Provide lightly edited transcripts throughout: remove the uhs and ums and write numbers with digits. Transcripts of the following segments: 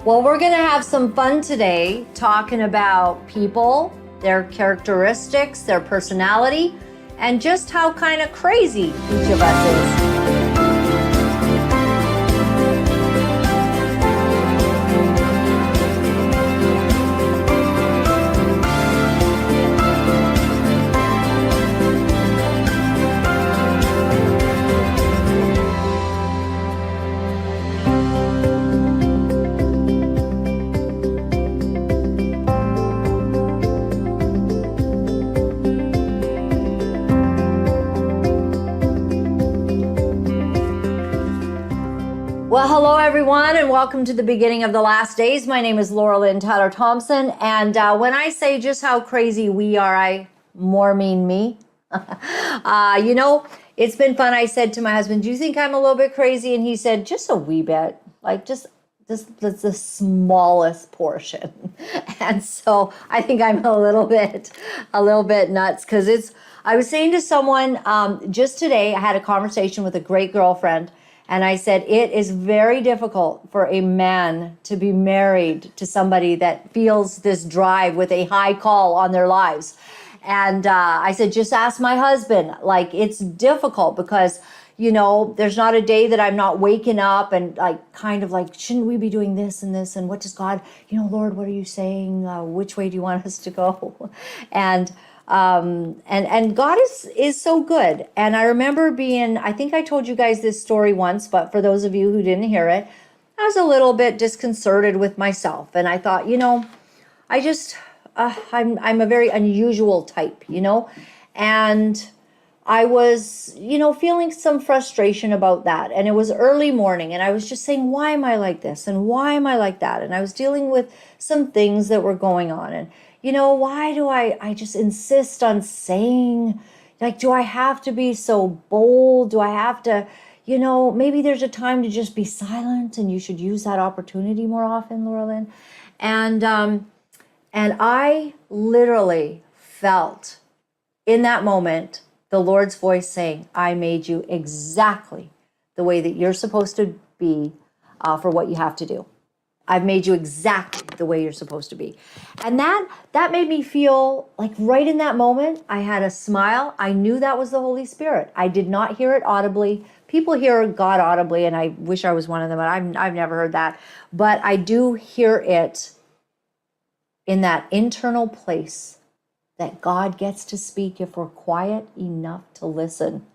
Well, we're going to have some fun today talking about people, their characteristics, their personality, and just how kind of crazy each of us is. Well, hello everyone, and welcome to the beginning of the last days. My name is Laura-Lynn Thompson, and when I say just how crazy we are, I more mean me. It's been fun. I said to my husband, "Do you think I'm a little bit crazy?" And he said, "Just a wee bit, like just the smallest portion." And so I think I'm a little bit nuts because I was saying to someone just today, I had a conversation with a great girlfriend. And I said, it is very difficult for a man to be married to somebody that feels this drive with a high call on their lives. And I said, just ask my husband. Like, it's difficult because, there's not a day that I'm not waking up and kind of like, shouldn't we be doing this and this? And what does God, Lord, what are you saying? Which way do you want us to go? And God is so good. And I remember I think I told you guys this story once, but for those of you who didn't hear it, I was a little bit disconcerted with myself. And I thought, I'm a very unusual type, and I was, feeling some frustration about that. And it was early morning and I was just saying, why am I like this? And why am I like that? And I was dealing with some things that were going on. And why do I just insist on saying, do I have to be so bold? Do I have to, maybe there's a time to just be silent and you should use that opportunity more often, Laura-Lynn. And I literally felt in that moment, the Lord's voice saying, I made you exactly the way that you're supposed to be for what you have to do. I've made you exactly the way you're supposed to be. And that made me feel like right in that moment, I had a smile. I knew that was the Holy Spirit. I did not hear it audibly. People hear God audibly, and I wish I was one of them, but I've never heard that. But I do hear it in that internal place that God gets to speak if we're quiet enough to listen.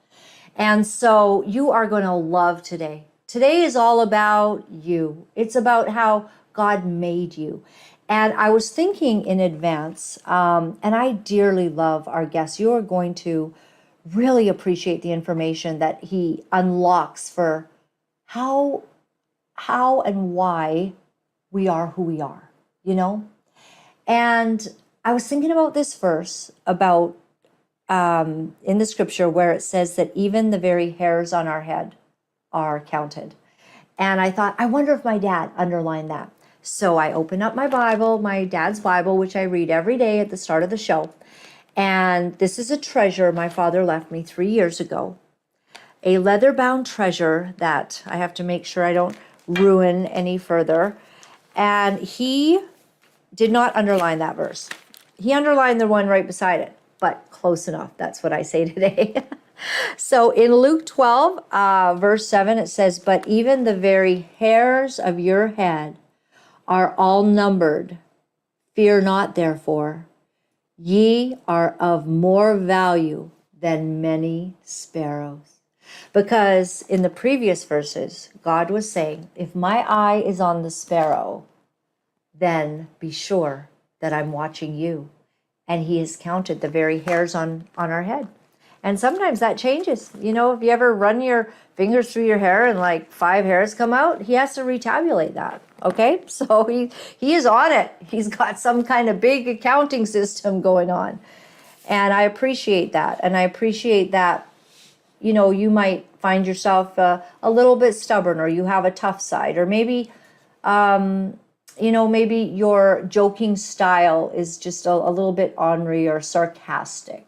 And so you are going to love today. Today is all about you. It's about how God made you. And I was thinking in advance, and I dearly love our guests. You are going to really appreciate the information that he unlocks for how and why we are who we are, And I was thinking about this verse about in the scripture where it says that even the very hairs on our head are counted. And I thought, I wonder if my dad underlined that. So I opened up my Bible, my dad's Bible, which I read every day at the start of the show. And this is a treasure my father left me 3 years ago. A leather-bound treasure that I have to make sure I don't ruin any further. And he did not underline that verse. He underlined the one right beside it, but close enough. That's what I say today. So in Luke 12, verse 7, it says, but even the very hairs of your head are all numbered. Fear not, therefore. Ye are of more value than many sparrows. Because in the previous verses, God was saying, if my eye is on the sparrow, then be sure that I'm watching you. And he has counted the very hairs on our head. And sometimes that changes. If you ever run your fingers through your hair and 5 hairs come out, he has to retabulate that. Okay? So he is on it. He's got some kind of big accounting system going on. And I appreciate that. And I appreciate that, you might find yourself a little bit stubborn, or you have a tough side, or maybe maybe your joking style is just a little bit ornery or sarcastic,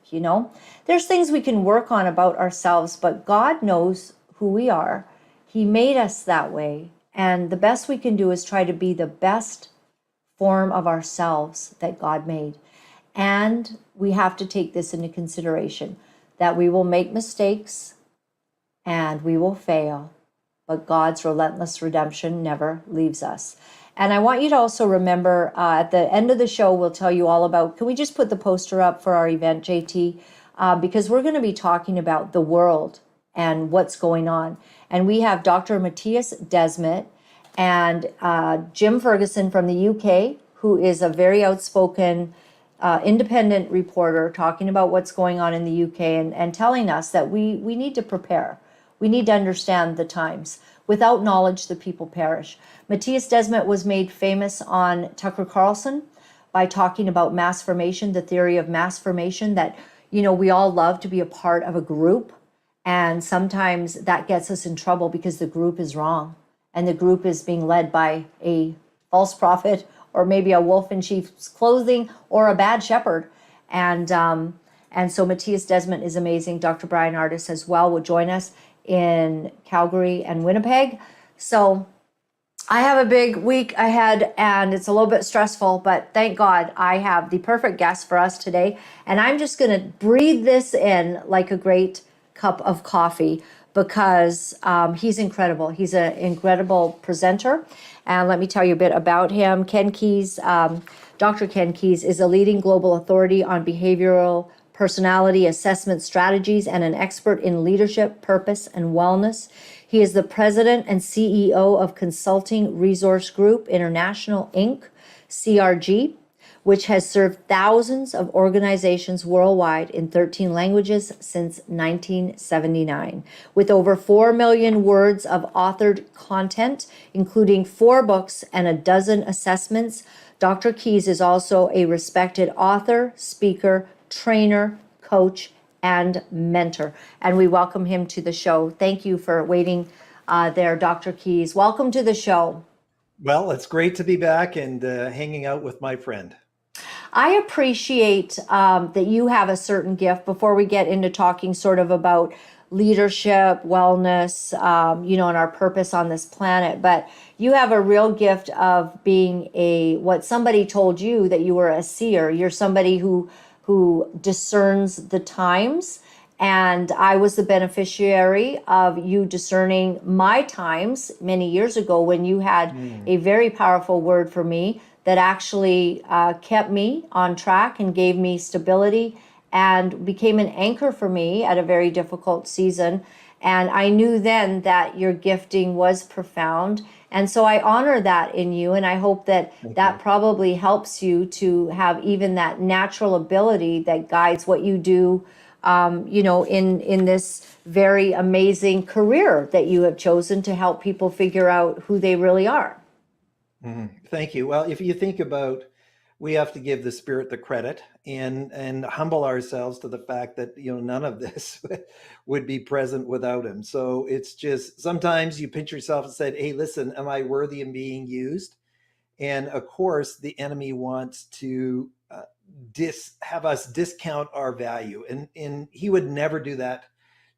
There's things we can work on about ourselves, but God knows who we are. He made us that way. And the best we can do is try to be the best form of ourselves that God made. And we have to take this into consideration, that we will make mistakes and we will fail, but God's relentless redemption never leaves us. And I want you to also remember, at the end of the show, we'll tell you all about, can we just put the poster up for our event, JT? Because we're going to be talking about the world and what's going on. And we have Dr. Matthias Desmet and Jim Ferguson from the UK, who is a very outspoken independent reporter talking about what's going on in the UK and telling us that we need to prepare. We need to understand the times. Without knowledge, the people perish. Matthias Desmet was made famous on Tucker Carlson by talking about mass formation, the theory of mass formation, that, you know, we all love to be a part of a group. And sometimes that gets us in trouble because the group is wrong. And the group is being led by a false prophet, or maybe a wolf in sheep's clothing, or a bad shepherd. And so Matthias Desmet is amazing. Dr. Brian Ardis as well will join us in Calgary and Winnipeg. So I have a big week ahead and it's a little bit stressful, but thank God I have the perfect guest for us today. And I'm just going to breathe this in like a great cup of coffee because he's incredible. He's an incredible presenter. And let me tell you a bit about him. Ken Keis, Dr. Ken Keis is a leading global authority on behavioral personality assessment strategies and an expert in leadership, purpose, and wellness. He is the president and CEO of Consulting Resource Group International, Inc., CRG, which has served thousands of organizations worldwide in 13 languages since 1979, with over 4 million words of authored content, including 4 books and a dozen assessments. Dr. Keis is also a respected author, speaker, trainer, coach, and mentor. And we welcome him to the show. Thank you for waiting there, Dr. Keis. Welcome to the show. Well, it's great to be back and hanging out with my friend. I appreciate that you have a certain gift before we get into talking sort of about leadership, wellness, and our purpose on this planet. But you have a real gift of being what somebody told you, that you were a seer. You're somebody who discerns the times. And I was the beneficiary of you discerning my times many years ago when you had a very powerful word for me that actually kept me on track and gave me stability and became an anchor for me at a very difficult season. And I knew then that your gifting was profound. And so I honor that in you. And I hope that that probably helps you to have even that natural ability that guides what you do, in this very amazing career that you have chosen to help people figure out who they really are. Thank you. Well, if you think about, we have to give the Spirit the credit and humble ourselves to the fact that, none of this would be present without him. So it's just, sometimes you pinch yourself and said, hey, listen, am I worthy of being used? And of course, the enemy wants to have us discount our value. And he would never do that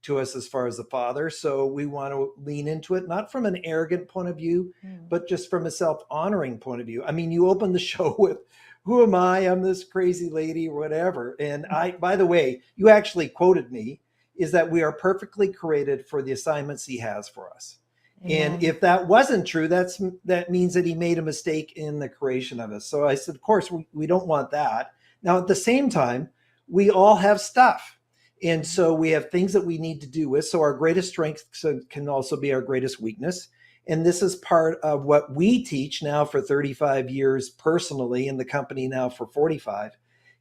to us as far as the Father. So we want to lean into it, not from an arrogant point of view, but just from a self-honoring point of view. I mean, you open the show with, who am I? I'm this crazy lady or whatever. And by the way, you actually quoted me, is that we are perfectly created for the assignments he has for us. Amen. And if that wasn't true, that means that he made a mistake in the creation of us. So I said, of course, we don't want that. Now, at the same time, we all have stuff. And so we have things that we need to do with. So our greatest strength can also be our greatest weakness. And this is part of what we teach now for 35 years personally, in the company now for 45,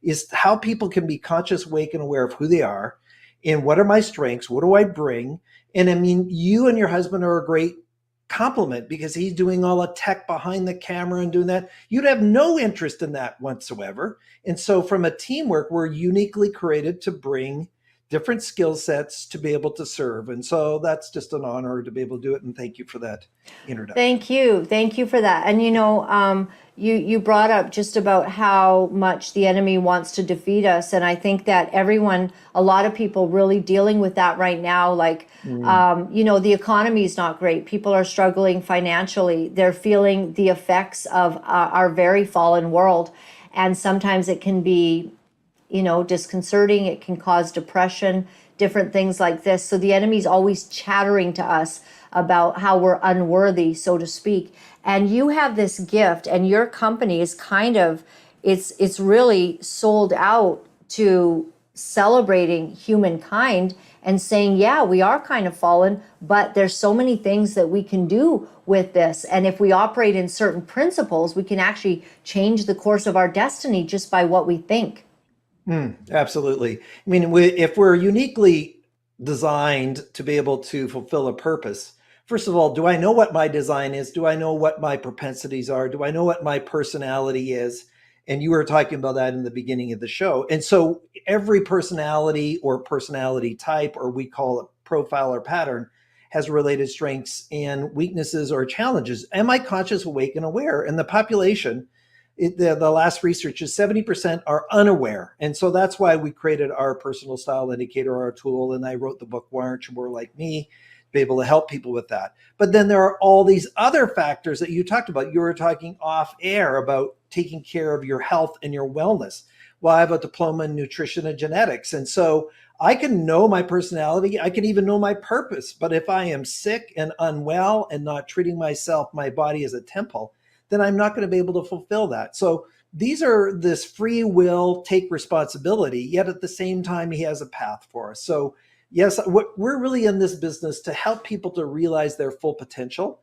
is how people can be conscious, awake, and aware of who they are and what are my strengths, what do I bring? And I mean, you and your husband are a great compliment because he's doing all the tech behind the camera and doing that. You'd have no interest in that whatsoever. And so from a teamwork, we're uniquely created to bring different skill sets to be able to serve. And so that's just an honor to be able to do it. And thank you for that introduction. Thank you. Thank you for that. And you brought up just about how much the enemy wants to defeat us, and I think that a lot of people really dealing with that right now. Like, the economy is not great. People are struggling financially. They're feeling the effects of our very fallen world, and sometimes it can be, disconcerting. It can cause depression, different things like this. So the enemy's always chattering to us about how we're unworthy, so to speak. And you have this gift, and your company is it's really sold out to celebrating humankind and saying, yeah, we are kind of fallen, but there's so many things that we can do with this. And if we operate in certain principles, we can actually change the course of our destiny just by what we think. Absolutely. I mean, if we're uniquely designed to be able to fulfill a purpose, first of all, do I know what my design is? Do I know what my propensities are? Do I know what my personality is? And you were talking about that in the beginning of the show. And so every personality or personality type, or we call it profile or pattern, has related strengths and weaknesses or challenges. Am I conscious, awake, and aware? And the population, the last research is 70% are unaware. And so that's why we created our personal style indicator, our tool. And I wrote the book, Why Aren't You More Like Me? To be able to help people with that. But then there are all these other factors that you talked about. You were talking off air about taking care of your health and your wellness. Well, I have a diploma in nutrition and genetics. And so I can know my personality. I can even know my purpose. But if I am sick and unwell and not treating myself, my body as a temple, then I'm not going to be able to fulfill that. So these are this free will, take responsibility, yet at the same time, he has a path for us. So yes, we're really in this business to help people to realize their full potential.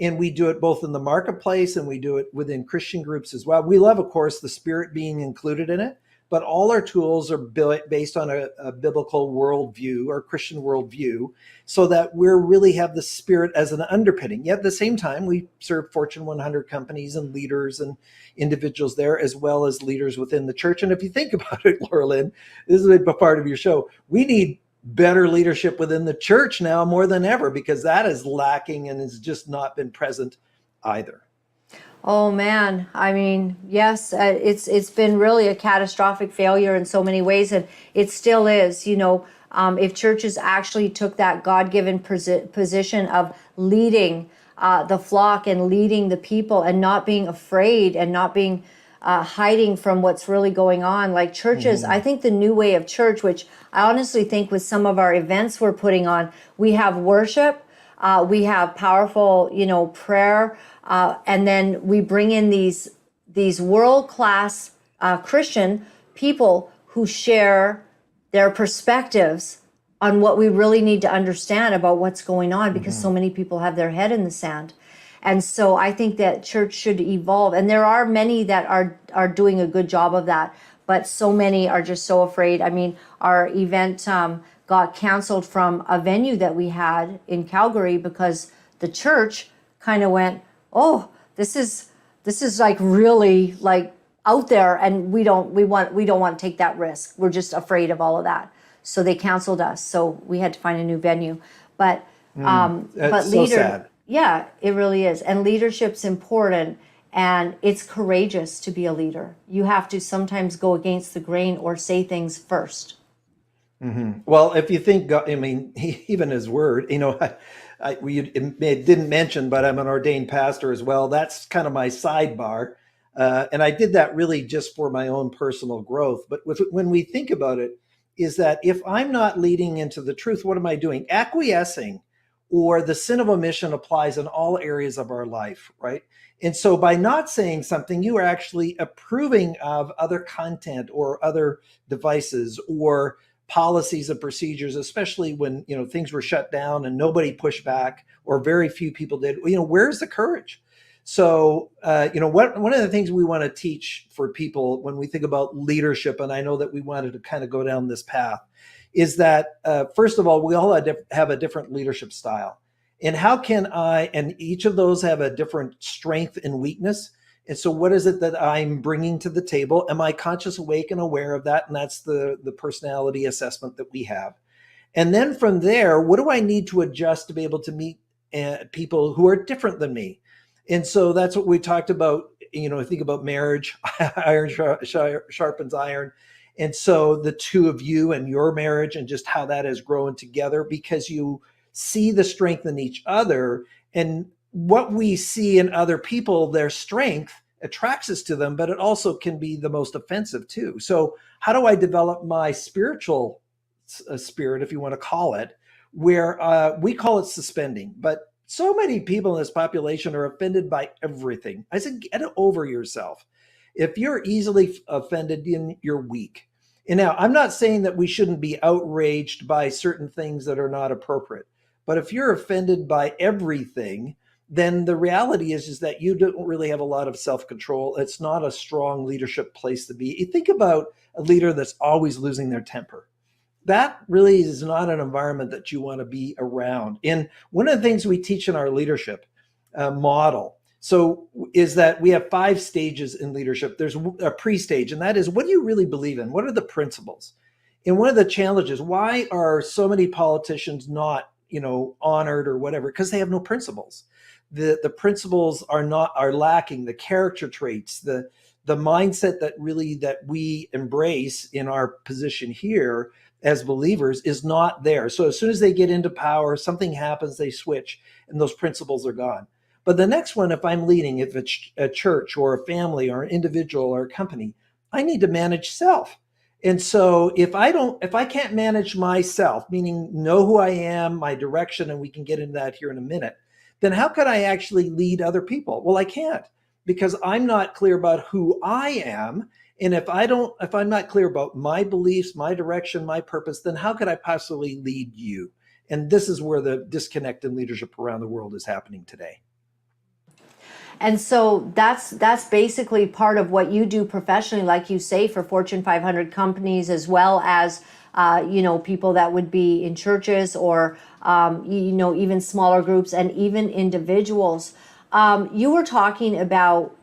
And we do it both in the marketplace and we do it within Christian groups as well. We love, of course, the spirit being included in it, but all our tools are built based on a biblical worldview or Christian worldview, so that we really have the spirit as an underpinning. Yet at the same time, we serve Fortune 100 companies and leaders and individuals there, as well as leaders within the church. And if you think about it, Laura-Lynn, this is a part of your show, we need better leadership within the church now more than ever, because that is lacking and has just not been present either. Oh man, I mean, yes, it's been really a catastrophic failure in so many ways, and it still is. If churches actually took that God-given position of leading the flock and leading the people, and not being afraid and not being hiding from what's really going on, like churches, I think the new way of church, which I honestly think with some of our events we're putting on, we have worship. We have powerful, prayer, and then we bring in these world-class Christian people who share their perspectives on what we really need to understand about what's going on, because so many people have their head in the sand. And so I think that church should evolve, and there are many that are doing a good job of that, but so many are just so afraid. I mean, our event got canceled from a venue that we had in Calgary because the church kind of went, oh, this is like really like out there, and we don't want to take that risk. We're just afraid of all of that. So they canceled us. So we had to find a new venue. But That's so sad. Yeah, it really is. And leadership's important, and it's courageous to be a leader. You have to sometimes go against the grain or say things first. Well, if you think, I mean, even his word, we didn't mention, but I'm an ordained pastor as well. That's kind of my sidebar. And I did that really just for my own personal growth. But when we think about it, is that if I'm not leading into the truth, what am I doing? Acquiescing or the sin of omission applies in all areas of our life, right? And so by not saying something, you are actually approving of other content or other devices or policies and procedures, especially when things were shut down and nobody pushed back, or very few people did. Where's the courage? So one of the things we want to teach for people when we think about leadership, and I know that we wanted to kind of go down this path, is that first of all, we all have a different leadership style, and how can and each of those have a different strength and weakness. And so what is it that I'm bringing to the table? Am I conscious, awake, and aware of that? And that's the personality assessment that we have. And then from there, what do I need to adjust to be able to meet people who are different than me? And so that's what we talked about think about marriage, iron sharpens iron. And so the two of you and your marriage and just how that has grown together because you see the strength in each other. And what we see in other people, their strength attracts us to them, but it also can be the most offensive too. So how do I develop my spiritual spirit, if you want to call it, where we call it suspending, but so many people in this population are offended by everything. I said, get over yourself. If you're easily offended, then you're weak. And now I'm not saying that we shouldn't be outraged by certain things that are not appropriate, but if you're offended by everything, then the reality is that you don't really have a lot of self-control. It's not a strong leadership place to be. You think about a leader that's always losing their temper. That really is not an environment that you want to be around. And one of the things we teach in our leadership model, so is that we have 5 stages in leadership. There's a pre-stage, and that is, what do you really believe in? What are the principles? And one of the challenges, why are so many politicians not, honored or whatever? Because they have no principles. The principles are lacking, the character traits, the mindset that we embrace in our position here as believers is not there. So as soon as they get into power, something happens, they switch, and those principles are gone. But the next one, if I'm leading, if it's a church or a family or an individual or a company, I need to manage self. And so if I can't manage myself, meaning know who I am, my direction, and we can get into that here in a minute, then how could I actually lead other people? Well, I can't, because I'm not clear about who I am. And if I'm not clear about my beliefs, my direction, my purpose, then how could I possibly lead you? And this is where the disconnect in leadership around the world is happening today. And so that's basically part of what you do professionally, like you say, for Fortune 500 companies, as well as people that would be in churches or even smaller groups and even individuals. You were talking about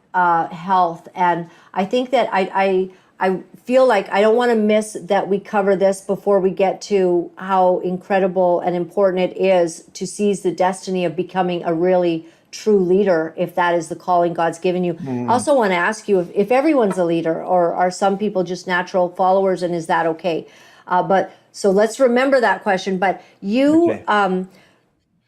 health, and I think that I feel like I don't want to miss that we cover this before we get to how incredible and important it is to seize the destiny of becoming a really true leader, if that is the calling God's given you. I also want to ask you if everyone's a leader, or are some people just natural followers, and is that okay? So let's remember that question. But you, Okay.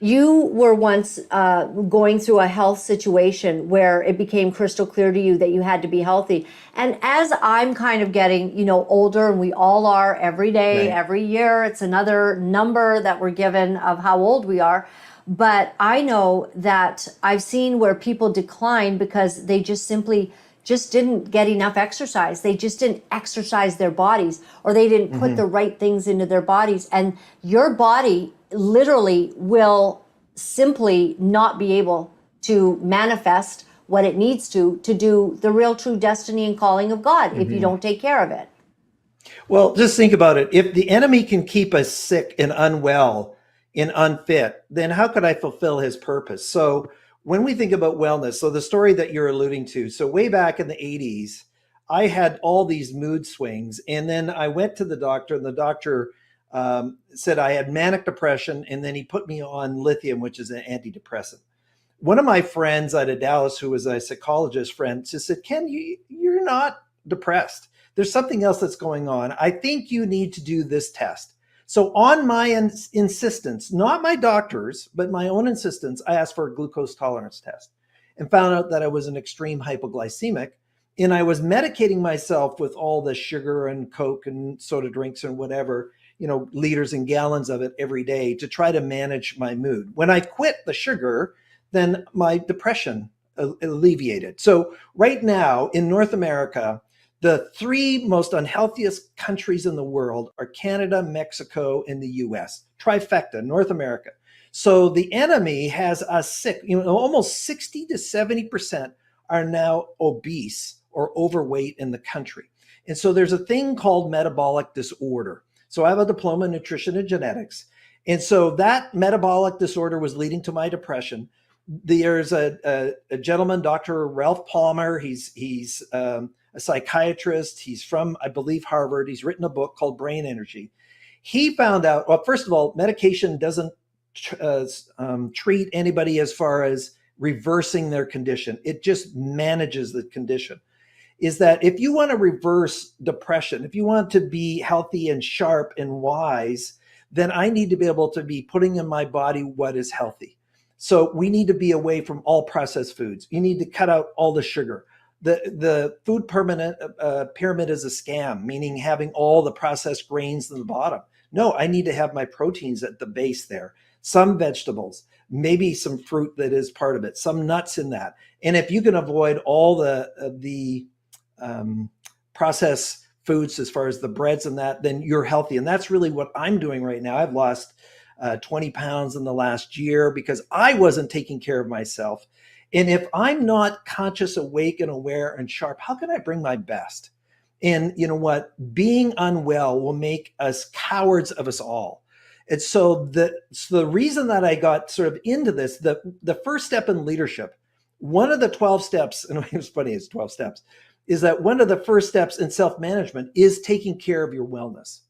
You were once going through a health situation where it became crystal clear to you that you had to be healthy. And as I'm kind of getting, older, and we all are every day, Right. every year, it's another number that we're given of how old we are. But I know that I've seen where people decline because they just simply didn't get enough exercise. They just didn't exercise their bodies, or they didn't put the right things into their bodies. And your body literally will simply not be able to manifest what it needs to do the real true destiny and calling of God if you don't take care of it. Well, just think about it. If the enemy can keep us sick and unwell and unfit, then how could I fulfill his purpose? So when we think about wellness, so the story that you're alluding to, so way back in the 80s, I had all these mood swings. And then I went to the doctor, and the doctor said I had manic depression. And then he put me on lithium, which is an antidepressant. One of my friends out of Dallas, who was a psychologist friend, just said, Ken, you're not depressed. There's something else that's going on. I think you need to do this test. So on my insistence, not my doctor's, but my own insistence, I asked for a glucose tolerance test and found out that I was an extreme hypoglycemic. And I was medicating myself with all the sugar and Coke and soda drinks and whatever, liters and gallons of it every day to try to manage my mood. When I quit the sugar, then my depression alleviated. So right now in North America, the 3 most unhealthiest countries in the world are Canada, Mexico, and the US. Trifecta, North America. So the enemy has us sick. Almost 60 to 70% are now obese or overweight in the country. And so there's a thing called metabolic disorder. So I have a diploma in nutrition and genetics. And so that metabolic disorder was leading to my depression. There's a gentleman, Dr. Ralph Palmer. He's a psychiatrist. He's from, I believe, Harvard. He's written a book called Brain Energy. He found out, well, first of all, medication doesn't treat anybody as far as reversing their condition. It just manages the condition. Is that if you want to reverse depression, if you want to be healthy and sharp and wise, then I need to be able to be putting in my body what is healthy. So we need to be away from all processed foods. You need to cut out all the sugar. The food pyramid is a scam, meaning having all the processed grains in the bottom. No, I need to have my proteins at the base there, some vegetables, maybe some fruit that is part of it, some nuts in that. And if you can avoid all the processed foods as far as the breads and that, then you're healthy. And that's really what I'm doing right now. I've lost 20 pounds in the last year because I wasn't taking care of myself. And if I'm not conscious, awake, and aware and sharp, how can I bring my best? And you know what? Being unwell will make us cowards of us all. And so the reason that I got sort of into this, the first step in leadership, one of the 12 steps, and it was funny, it's 12 steps, is that one of the first steps in self-management is taking care of your wellness.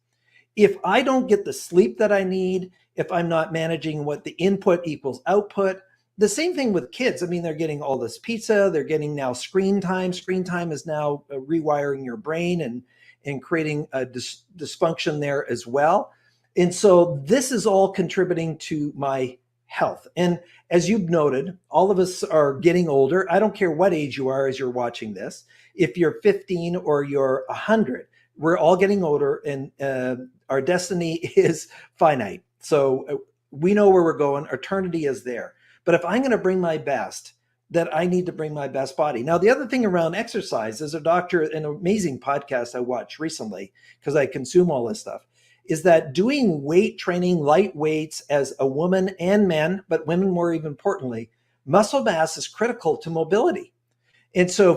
If I don't get the sleep that I need, if I'm not managing what the input equals output, the same thing with kids. I mean, they're getting all this pizza, they're getting now screen time. Screen time is now rewiring your brain and creating a dysfunction there as well. And so this is all contributing to my health. And as you've noted, all of us are getting older. I don't care what age you are as you're watching this. If you're 15 or you're 100, we're all getting older, and our destiny is finite. So we know where we're going. Eternity is there. But if I'm going to bring my best, then I need to bring my best body. Now, the other thing around exercise is an amazing podcast I watched recently, because I consume all this stuff, is that doing weight training, light weights as a woman and men, but women more even importantly, muscle mass is critical to mobility. And so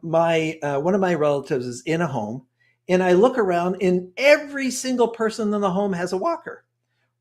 one of my relatives is in a home, and I look around and every single person in the home has a walker.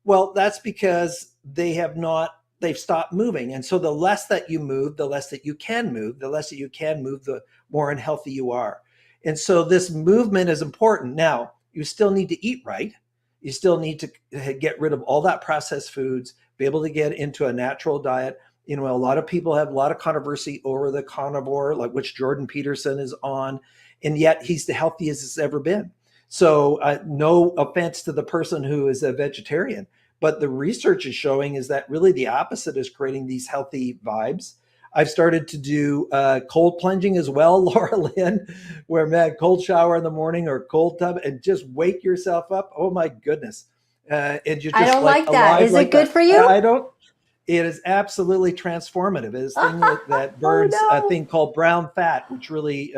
Well, that's because they've stopped moving. And so the less that you move, the less that you can move, the more unhealthy you are. And so this movement is important. Now, you still need to eat right. You still need to get rid of all that processed foods, be able to get into a natural diet. You know, a lot of people have a lot of controversy over the carnivore, like which Jordan Peterson is on, and yet he's the healthiest it's ever been. So no offense to the person who is a vegetarian, but the research is showing is that really the opposite is creating these healthy vibes. I've started to do cold plunging as well, Laura-Lynn, where man, cold shower in the morning or cold tub and just wake yourself up. Oh my goodness. And you're just I don't like that. Is it good for you? I don't. It is absolutely transformative. It is a thing that burns a thing called brown fat, which really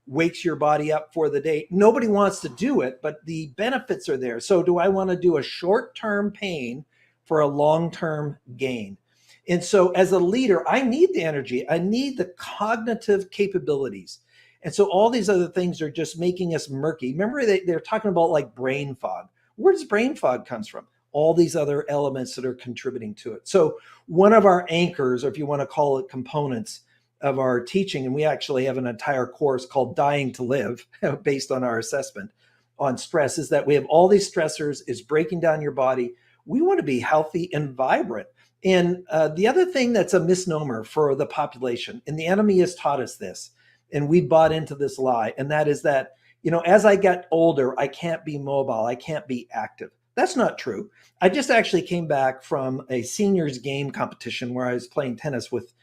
wakes your body up for the day. Nobody wants to do it, but the benefits are there. So do I want to do a short-term pain for a long-term gain? And so as a leader, I need the energy. I need the cognitive capabilities. And so all these other things are just making us murky. Remember, they're talking about like brain fog. Where does brain fog comes from? All these other elements that are contributing to it. So one of our anchors, or if you want to call it components of our teaching, and we actually have an entire course called Dying to Live based on our assessment on stress, is that we have all these stressors, is breaking down your body. We want to be healthy and vibrant. And the other thing that's a misnomer for the population, and the enemy has taught us this, and we bought into this lie, and that is that, you know, as I get older, I can't be mobile, I can't be active. That's not true. I just actually came back from a seniors game competition where I was playing tennis with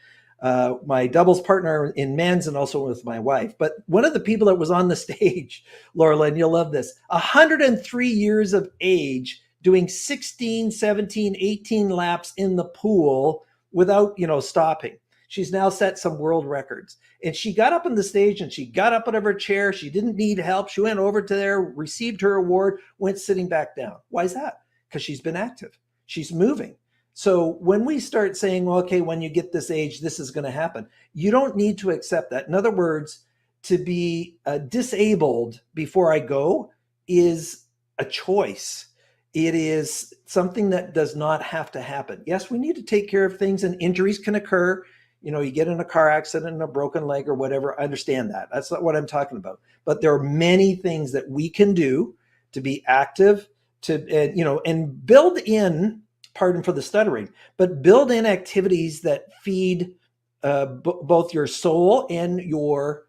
my doubles partner in men's and also with my wife. But one of the people that was on the stage, Laura-Lynn, you'll love this, 103 years of age, doing 16, 17, 18 laps in the pool without, you know, stopping. She's now set some world records. And she got up on the stage and she got up out of her chair. She didn't need help. She went over to there, received her award, went sitting back down. Why is that? Because she's been active. She's moving. So when we start saying, well, okay, when you get this age, this is going to happen, you don't need to accept that. In other words, to be disabled before I go is a choice. It is something that does not have to happen. Yes, we need to take care of things, and injuries can occur. You know, you get in a car accident and a broken leg or whatever. I understand that. That's not what I'm talking about. But there are many things that we can do to be active, to, you know, and build in pardon for the stuttering, but build in activities that feed both your soul and your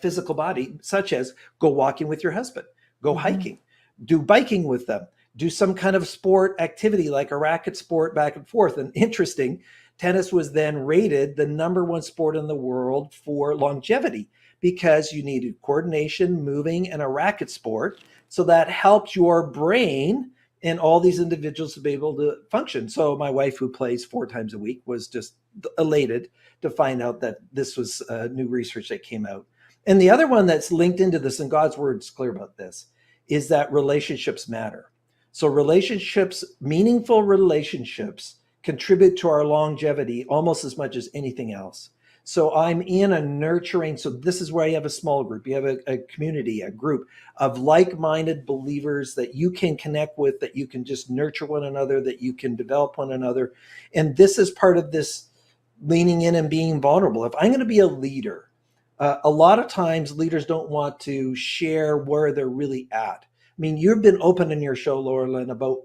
physical body, such as go walking with your husband, go hiking, do biking with them, do some kind of sport activity like a racket sport back and forth. And interesting, tennis was then rated the #1 sport in the world for longevity because you needed coordination, moving, and a racket sport. So that helped your brain and all these individuals to be able to function. So my wife, who plays 4 times a week, was just elated to find out that this was new research that came out. And the other one that's linked into this, and God's word is clear about this, is that relationships matter. So relationships, meaningful relationships, contribute to our longevity almost as much as anything else. So I'm in a nurturing, so this is where you have a small group, you have a community, a group of like-minded believers that you can connect with, that you can just nurture one another, that you can develop one another. And this is part of this leaning in and being vulnerable. If I'm going to be a leader, a lot of times leaders don't want to share where they're really at. I mean, you've been open in your show, Laura-Lynn, about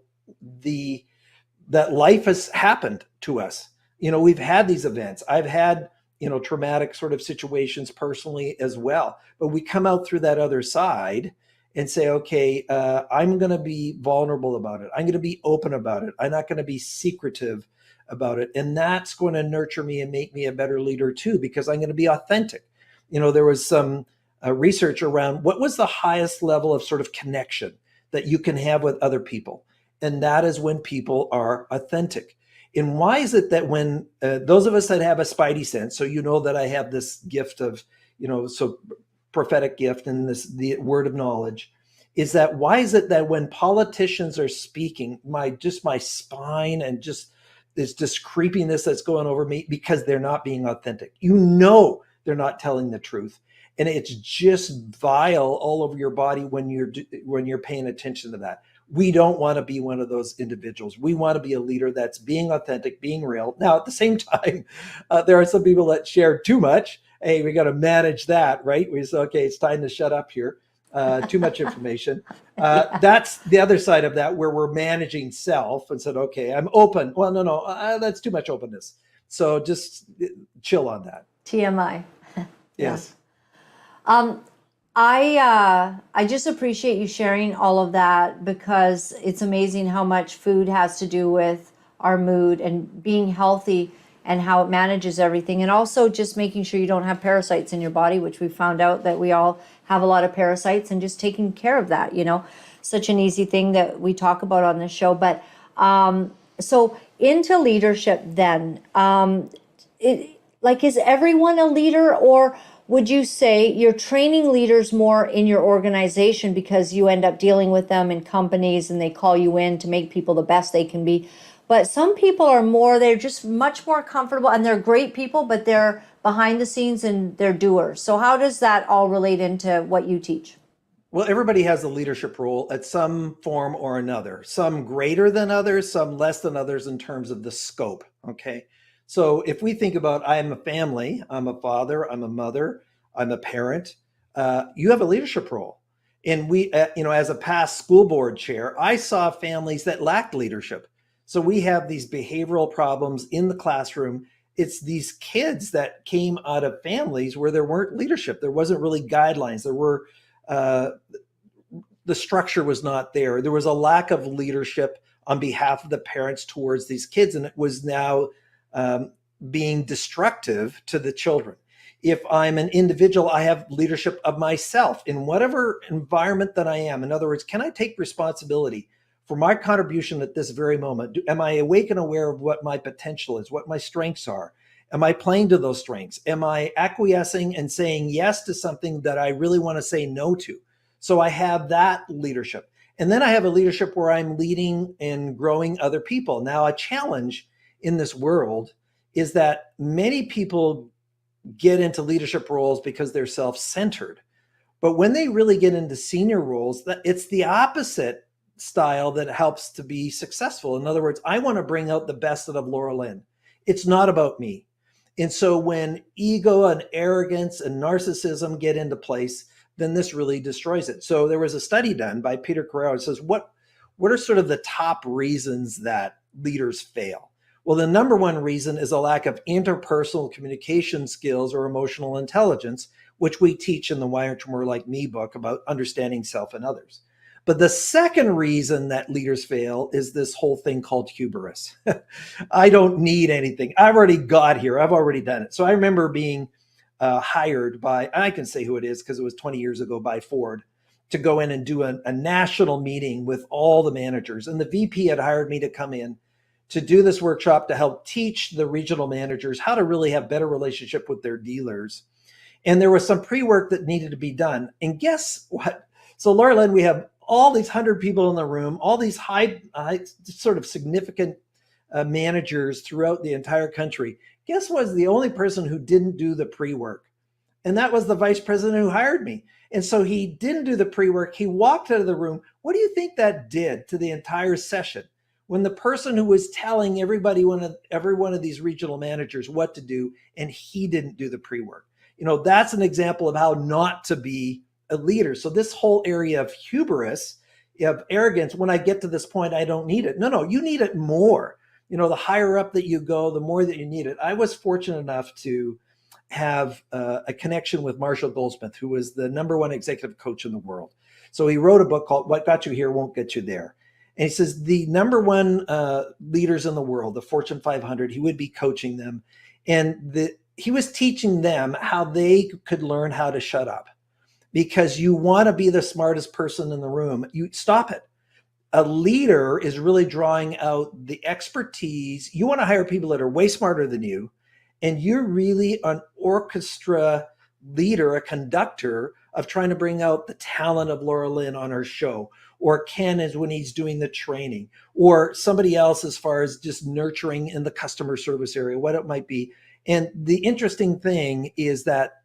that life has happened to us. We've had these events. I've had, traumatic sort of situations personally as well. But we come out through that other side and say, okay, I'm going to be vulnerable about it. I'm going to be open about it. I'm not going to be secretive about it. And that's going to nurture me and make me a better leader too, because I'm going to be authentic. There was some research around what was the highest level of sort of connection that you can have with other people. And that is when people are authentic. And why is it that when those of us that have a spidey sense, so that I have this gift of, so prophetic gift and the word of knowledge, is that why is it that when politicians are speaking, my spine and just this creepiness that's going over me because they're not being authentic. They're not telling the truth. And it's just vile all over your body when you're paying attention to that. We don't want to be one of those individuals. We want to be a leader that's being authentic, being real. Now, at the same time, there are some people that share too much. Hey, we got to manage that, right? We say, okay, it's time to shut up here. Too much information. That's the other side of that, where we're managing self and said, okay, I'm open. Well, no, that's too much openness. So just chill on that. TMI. Yes. I just appreciate you sharing all of that, because it's amazing how much food has to do with our mood and being healthy and how it manages everything. And also just making sure you don't have parasites in your body, which we found out that we all have a lot of parasites, and just taking care of that, such an easy thing that we talk about on this show. But so into leadership then, is everyone a leader, or would you say you're training leaders more in your organization because you end up dealing with them in companies and they call you in to make people the best they can be? But some people they're just much more comfortable, and they're great people, but they're behind the scenes and they're doers. So how does that all relate into what you teach? Well, everybody has a leadership role at some form or another, some greater than others, some less than others in terms of the scope. Okay. So if we think about, I'm a family, I'm a father, I'm a mother, I'm a parent, you have a leadership role. And we, as a past school board chair, I saw families that lacked leadership. So we have these behavioral problems in the classroom. It's these kids that came out of families where there weren't leadership. There wasn't really guidelines. There were, the structure was not there. There was a lack of leadership on behalf of the parents towards these kids. And it was now being destructive to the children. If I'm an individual, I have leadership of myself in whatever environment that I am. In other words, can I take responsibility for my contribution at this very moment? Am I awake and aware of what my potential is, what my strengths are? Am I playing to those strengths? Am I acquiescing and saying yes to something that I really want to say no to? So I have that leadership. And then I have a leadership where I'm leading and growing other people. Now, a challenge in this world is that many people get into leadership roles because they're self-centered. But when they really get into senior roles, it's the opposite style that helps to be successful. In other words, I want to bring out the best out of Laura-Lynn. It's not about me. And so when ego and arrogance and narcissism get into place, then this really destroys it. So there was a study done by Peter Carrera. It says, what are sort of the top reasons that leaders fail? Well, the number one reason is a lack of interpersonal communication skills or emotional intelligence, which we teach in the Why Aren't You More Like Me book about understanding self and others. But the second reason that leaders fail is this whole thing called hubris. I don't need anything. I've already got here. I've already done it. So I remember being hired by, I can say who it is because it was 20 years ago, by Ford, to go in and do a national meeting with all the managers. And the VP had hired me to come in to do this workshop to help teach the regional managers how to really have better relationship with their dealers. And there was some pre-work that needed to be done. And guess what? So Laura-Lynn, we have all these 100 people in the room, all these high sort of significant managers throughout the entire country. Guess what was the only person who didn't do the pre-work? And that was the vice president who hired me. And so he didn't do the pre-work. He walked out of the room. What do you think that did to the entire session? When the person who was telling every one of these regional managers what to do, and he didn't do the pre-work. That's an example of how not to be a leader. So this whole area of hubris, of arrogance, when I get to this point, I don't need it. No, you need it more. The higher up that you go, the more that you need it. I was fortunate enough to have a connection with Marshall Goldsmith, who was the number one executive coach in the world. So he wrote a book called What Got You Here Won't Get You There. And he says the number one leaders in the world, the Fortune 500, he would be coaching them. And he was teaching them how they could learn how to shut up. Because you want to be the smartest person in the room. You stop it. A leader is really drawing out the expertise. You want to hire people that are way smarter than you. And you're really an orchestra leader, a conductor of trying to bring out the talent of Laura-Lynn on her show, or Ken is when he's doing the training, or somebody else as far as just nurturing in the customer service area, what it might be. And the interesting thing is that,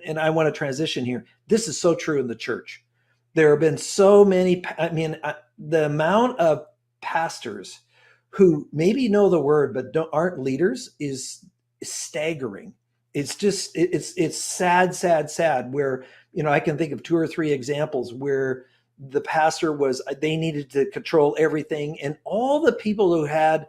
and I want to transition here, this is so true in the church. There have been so many, the amount of pastors who maybe know the word but aren't leaders is staggering. It's just, it's sad, where, I can think of 2 or 3 examples where the pastor they needed to control everything, and all the people who had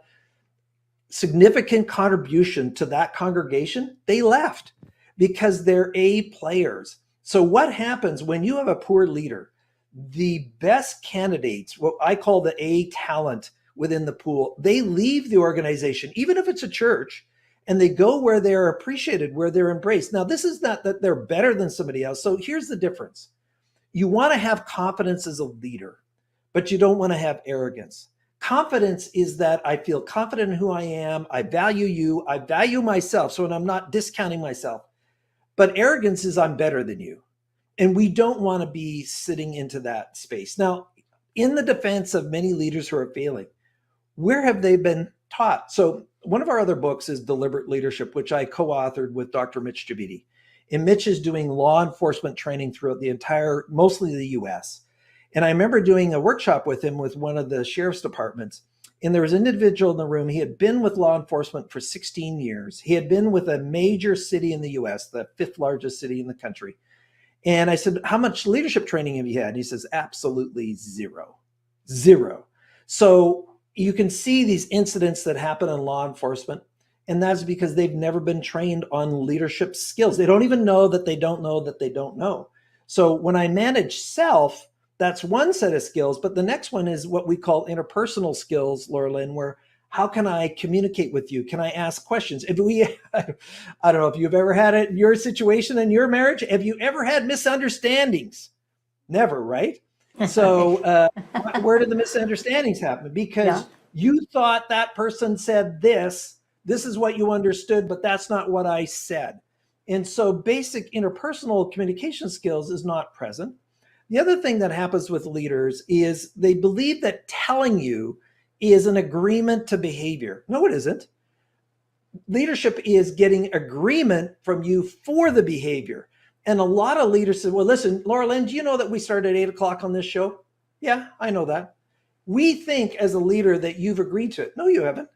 significant contribution to that congregation, they left because they're A players. So what happens when you have a poor leader? The best candidates, what I call the A talent within the pool, they leave the organization, even if it's a church, and they go where they're appreciated, where they're embraced. Now, this is not that they're better than somebody else. So here's the difference. You want to have confidence as a leader, but you don't want to have arrogance. Confidence is that I feel confident in who I am. I value you. I value myself. So I'm not discounting myself. But arrogance is I'm better than you. And we don't want to be sitting into that space. Now, in the defense of many leaders who are failing, where have they been taught? So one of our other books is Deliberate Leadership, which I co-authored with Dr. Mitch Javidi. And Mitch is doing law enforcement training throughout mostly the US. And I remember doing a workshop with him with one of the sheriff's departments. And there was an individual in the room. He had been with law enforcement for 16 years. He had been with a major city in the US, the 5th largest city in the country. And I said, how much leadership training have you had? And he says, absolutely zero. So you can see these incidents that happen in law enforcement. And that's because they've never been trained on leadership skills. They don't even know that they don't know that they don't know. So when I manage self, that's one set of skills. But the next one is what we call interpersonal skills, Laura-Lynn, where how can I communicate with you? Can I ask questions? I don't know if you've ever had it in your situation in your marriage. Have you ever had misunderstandings? Never, right? So where did the misunderstandings happen? Because you thought that person said this is what you understood, but that's not what I said. And so basic interpersonal communication skills is not present. The other thing that happens with leaders is they believe that telling you is an agreement to behavior. No, it isn't. Leadership is getting agreement from you for the behavior. And a lot of leaders say, well, listen, Laura-Lynn, do you know that we started at 8 o'clock on this show? Yeah, I know that. We think as a leader that you've agreed to it. No, you haven't.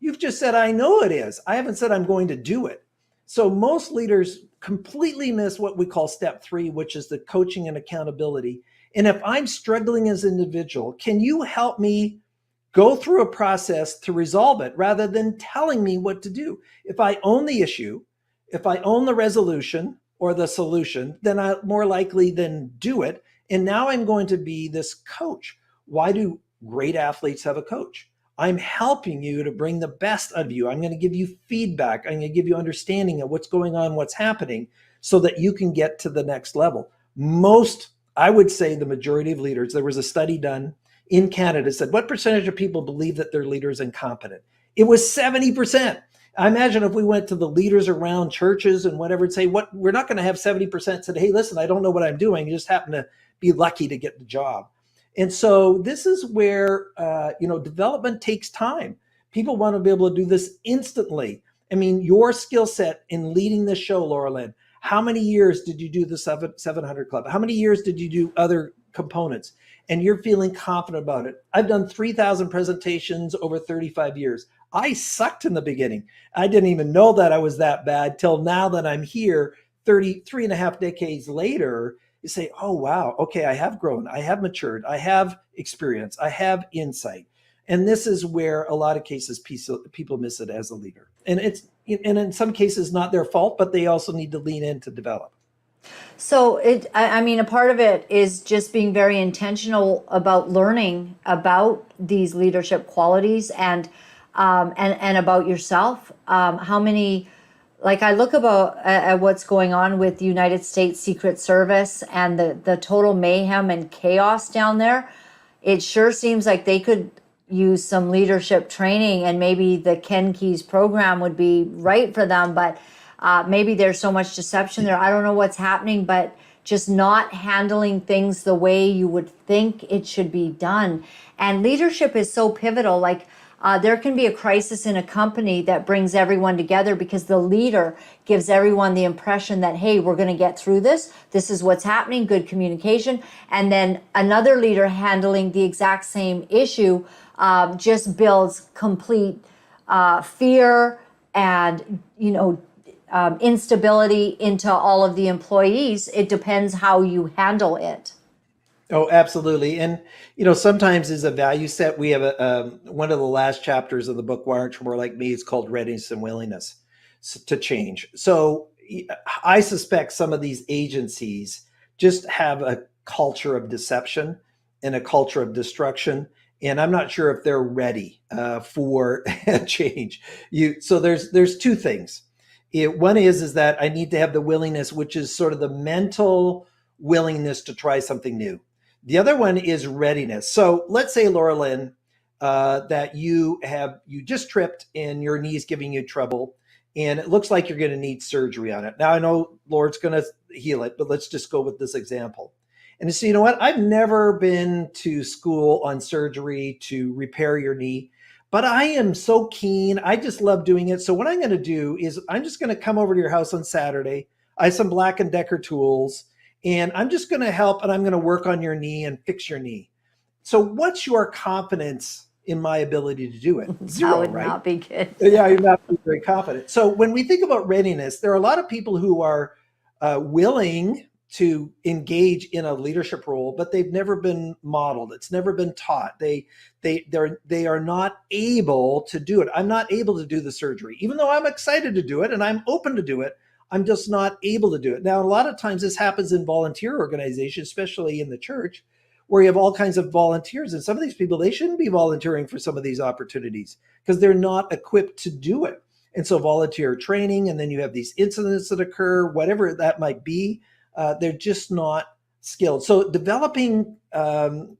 You've just said, I know it is. I haven't said I'm going to do it. So most leaders completely miss what we call step 3, which is the coaching and accountability. And if I'm struggling as an individual, can you help me go through a process to resolve it rather than telling me what to do. If I own the issue, if I own the resolution or the solution, then I more likely then do it. And now I'm going to be this coach. Why do great athletes have a coach? I'm helping you to bring the best out of you. I'm going to give you feedback. I'm going to give you understanding of what's going on, what's happening, so that you can get to the next level. Most, I would say the majority of leaders, there was a study done in Canada, said, what percentage of people believe that their leader is incompetent? It was 70%. I imagine if we went to the leaders around churches and whatever and say, what, we're not going to have 70% said, hey, listen, I don't know what I'm doing. You just happen to be lucky to get the job. And so this is where, development takes time. People want to be able to do this instantly. I mean, your skill set in leading this show, Laura-Lynn, how many years did you do the 700 Club? How many years did you do other components? And you're feeling confident about it. I've done 3,000 presentations over 35 years. I sucked in the beginning. I didn't even know that I was that bad till now that I'm here 33 and a half decades later. You say, oh, wow, okay, I have grown, I have matured, I have experience, I have insight. And this is where a lot of cases people miss it as a leader. And in some cases not their fault, but they also need to lean in to develop. So a part of it is just being very intentional about learning about these leadership qualities and about yourself. How many, like I look at what's going on with the United States Secret Service and the total mayhem and chaos down there. It sure seems like they could use some leadership training, and maybe the Ken Keis program would be right for them, but maybe there's so much deception there. I don't know what's happening, but just not handling things the way you would think it should be done. And leadership is so pivotal. Like there can be a crisis in a company that brings everyone together because the leader gives everyone the impression that, hey, we're going to get through this. This is what's happening, good communication. And then another leader handling the exact same issue just builds complete fear and, instability into all of the employees. It depends how you handle it. Oh, absolutely. And, sometimes as a value set, we have one of the last chapters of the book, Why Aren't You More Like Me? It's called Readiness and Willingness to Change. So I suspect some of these agencies just have a culture of deception and a culture of destruction. And I'm not sure if they're ready for change. So there's two things. One is that I need to have the willingness, which is sort of the mental willingness to try something new. The other one is readiness. So let's say, Laura-Lynn, that you just tripped and your knee's giving you trouble, and it looks like you're going to need surgery on it. Now I know Lord's going to heal it, but let's just go with this example. And so, you know what? I've never been to school on surgery to repair your knee, but I am so keen. I just love doing it. So what I'm going to do is I'm just going to come over to your house on Saturday. I have some Black & Decker tools, and I'm just going to help, and I'm going to work on your knee and fix your knee. So what's your confidence in my ability to do it? Zero, that would right? not be good. Yeah, you're not very confident. So when we think about readiness, there are a lot of people who are willing to engage in a leadership role, but they've never been modeled. It's never been taught. They are not able to do it. I'm not able to do the surgery, even though I'm excited to do it and I'm open to do it. I'm just not able to do it. Now, a lot of times this happens in volunteer organizations, especially in the church, where you have all kinds of volunteers. And some of these people, they shouldn't be volunteering for some of these opportunities because they're not equipped to do it. And so volunteer training, and then you have these incidents that occur, whatever that might be, they're just not skilled. So developing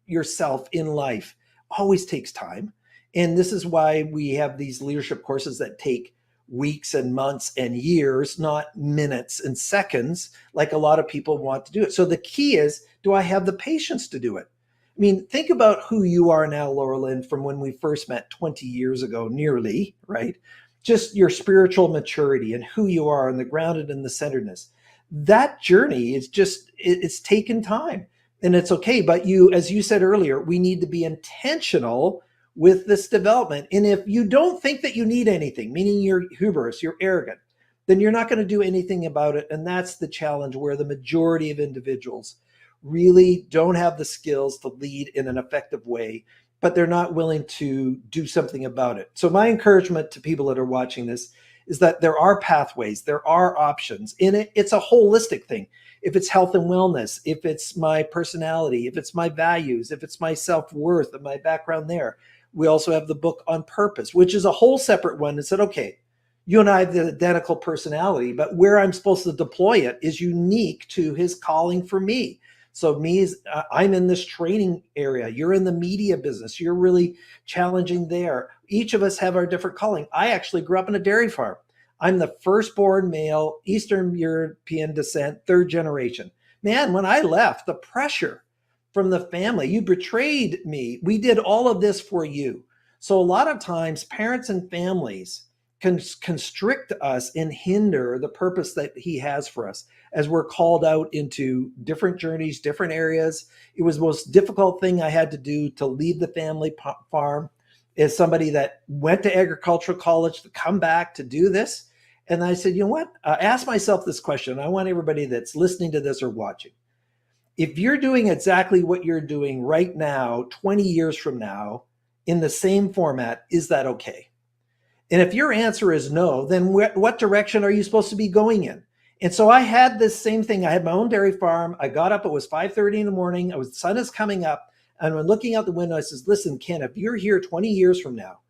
yourself in life always takes time. And this is why we have these leadership courses that take weeks and months and years, not minutes and seconds, like a lot of people want to do it. So the key is, do I have the patience to do it? I mean, think about who you are now, Laura-Lynn, from when we first met 20 years ago, nearly, right? Just your spiritual maturity and who you are and the grounded and the centeredness. That journey is just, it's taken time, and it's okay. But as you said earlier, we need to be intentional with this development. And if you don't think that you need anything, meaning you're hubris, you're arrogant, then you're not going to do anything about it. And that's the challenge, where the majority of individuals really don't have the skills to lead in an effective way. but they're not willing to do something about it. So my encouragement to people that are watching this is that there are pathways, there are options. It's a holistic thing. If it's health and wellness, if it's my personality, if it's my values, if it's my self-worth and my background there. We also have the book on purpose, which is a whole separate one that said, okay, you and I have the identical personality, but where I'm supposed to deploy it is unique to his calling for me. So I'm in this training area. You're in the media business. You're really challenging there. Each of us have our different calling. I actually grew up in a dairy farm. I'm the firstborn male, Eastern European descent, third generation. Man, when I left, the pressure from the family, you betrayed me. We did all of this for you. So a lot of times parents and families can constrict us and hinder the purpose that he has for us as we're called out into different journeys, different areas. It was the most difficult thing I had to do to leave the family farm as somebody that went to agricultural college to come back to do this. And I said, you know what? Ask myself this question. I want everybody that's listening to this or watching. If you're doing exactly what you're doing right now, 20 years from now, in the same format, is that okay? And if your answer is no, then what direction are you supposed to be going in? And so I had this same thing. I had my own dairy farm. I got up, it was 5:30 in the morning. The sun is coming up. And when looking out the window, I says, listen, Ken, if you're here 20 years from now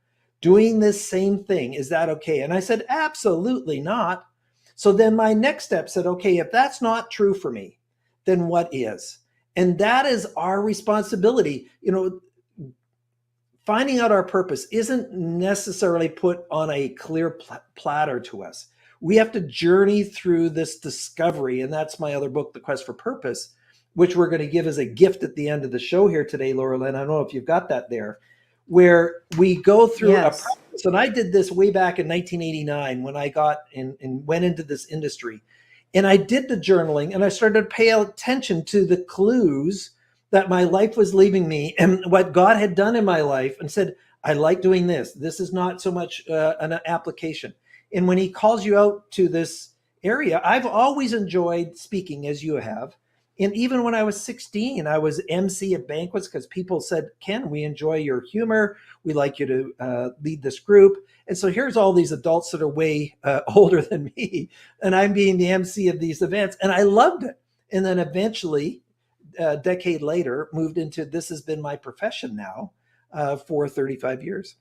doing this same thing, is that okay? And I said, absolutely not. So then my next step said, okay, if that's not true for me, then what is? And that is our responsibility. Finding out our purpose isn't necessarily put on a clear platter to us. We have to journey through this discovery. And that's my other book, The Quest for Purpose, which we're going to give as a gift at the end of the show here today, Laura-Lynn. I don't know if you've got that there, where we go through a process. And I did this way back in 1989 when I got and went into this industry. And I did the journaling and I started to pay attention to the clues that my life was leaving me and what God had done in my life, and said, I like doing this. This is not so much an application. And when he calls you out to this area, I've always enjoyed speaking, as you have. And even when I was 16, I was MC at banquets because people said, Ken, we enjoy your humor. We like you to lead this group. And so here's all these adults that are way older than me, and I'm being the MC of these events. And I loved it. And then eventually, a decade later, moved into this has been my profession now for 35 years.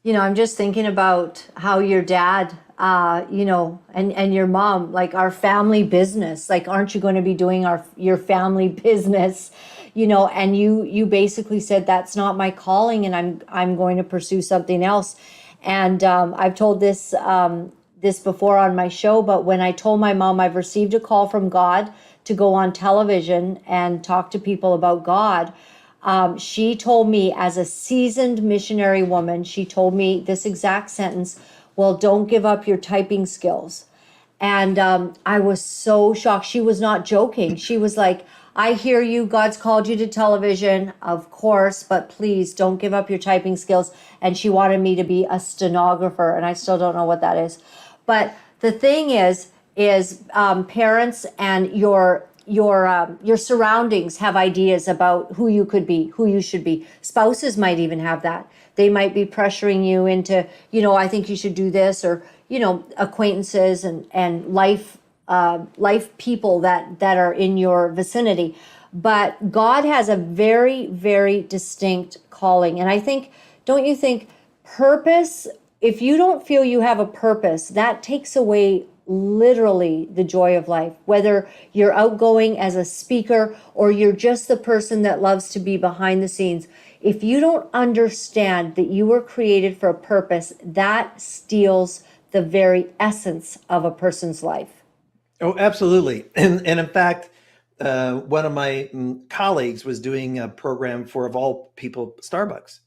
I'm just thinking about how your dad, and your mom, like our family business, like, aren't you going to be doing your family business, and you basically said, that's not my calling and I'm going to pursue something else. And I've told this before on my show, but when I told my mom I've received a call from God to go on television and talk to people about God, she told me, as a seasoned missionary woman, she told me this exact sentence: well, don't give up your typing skills. And I was so shocked. She was not joking. She was like, I hear you. God's called you to television, of course, but please don't give up your typing skills. And she wanted me to be a stenographer, and I still don't know what that is. But the thing is parents and your surroundings have ideas about who you could be, who you should be. Spouses might even have that. They might be pressuring you into, I think you should do this, or, acquaintances and life people that are in your vicinity. But God has a very, very distinct calling. And I think, don't you think, purpose, if you don't feel you have a purpose, that takes away literally the joy of life. Whether you're outgoing as a speaker or you're just the person that loves to be behind the scenes, if you don't understand that you were created for a purpose, that steals the very essence of a person's life. Oh, absolutely. And in fact, one of my colleagues was doing a program for, of all people, Starbucks.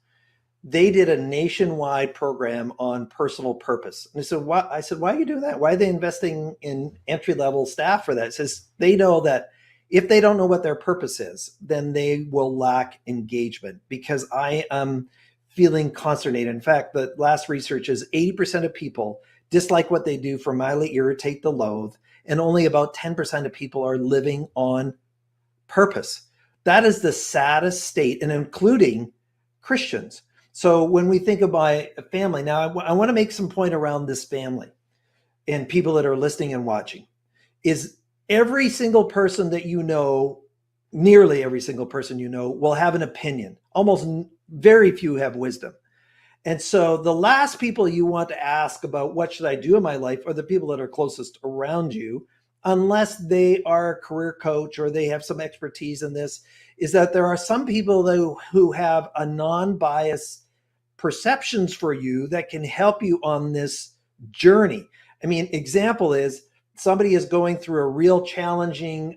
They did a nationwide program on personal purpose. And I said, why are you doing that? Why are they investing in entry-level staff for that? It says they know that if they don't know what their purpose is, then they will lack engagement, because I am feeling consternated. In fact, the last research is 80% of people dislike what they do for mildly irritate the loathe, and only about 10% of people are living on purpose. That is the saddest state, and including Christians. So when we think of my family, now I want to make some point around this family and people that are listening and watching, is every single person that you know, nearly every single person you know, will have an opinion. Almost very few have wisdom. And so the last people you want to ask about what should I do in my life are the people that are closest around you, unless they are a career coach or they have some expertise in this, is that there are some people who have a non-biased perceptions for you that can help you on this journey. I mean, example is somebody is going through a real challenging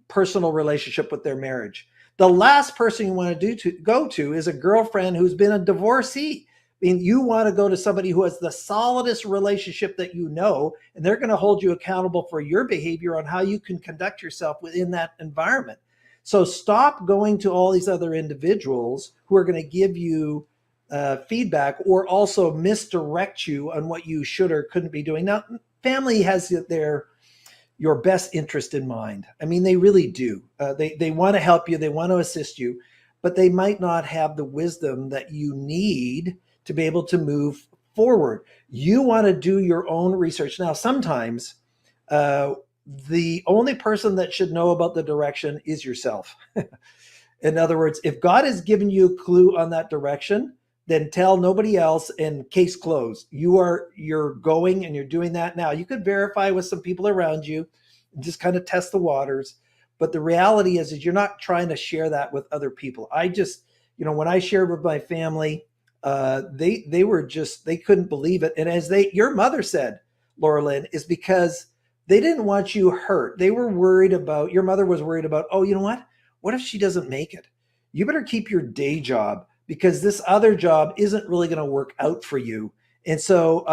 personal relationship with their marriage. The last person you want to go to is a girlfriend who's been a divorcee. I mean, you want to go to somebody who has the solidest relationship that you know, and they're going to hold you accountable for your behavior on how you can conduct yourself within that environment. So stop going to all these other individuals who are going to give you feedback or also misdirect you on what you should or couldn't be doing. Now, family has your best interest in mind. I mean, they really do. They want to help you. They want to assist you, but they might not have the wisdom that you need to be able to move forward. You want to do your own research. Now, sometimes the only person that should know about the direction is yourself. In other words, if God has given you a clue on that direction, then tell nobody else and case closed. You're going and you're doing that now. You could verify with some people around you and just kind of test the waters. But the reality is you're not trying to share that with other people. I just, when I shared with my family, they couldn't believe it. And as your mother said, Laura-Lynn, is because they didn't want you hurt. They were worried about, your mother was worried about, oh, you know what? What if she doesn't make it? You better keep your day job because this other job isn't really going to work out for you. And so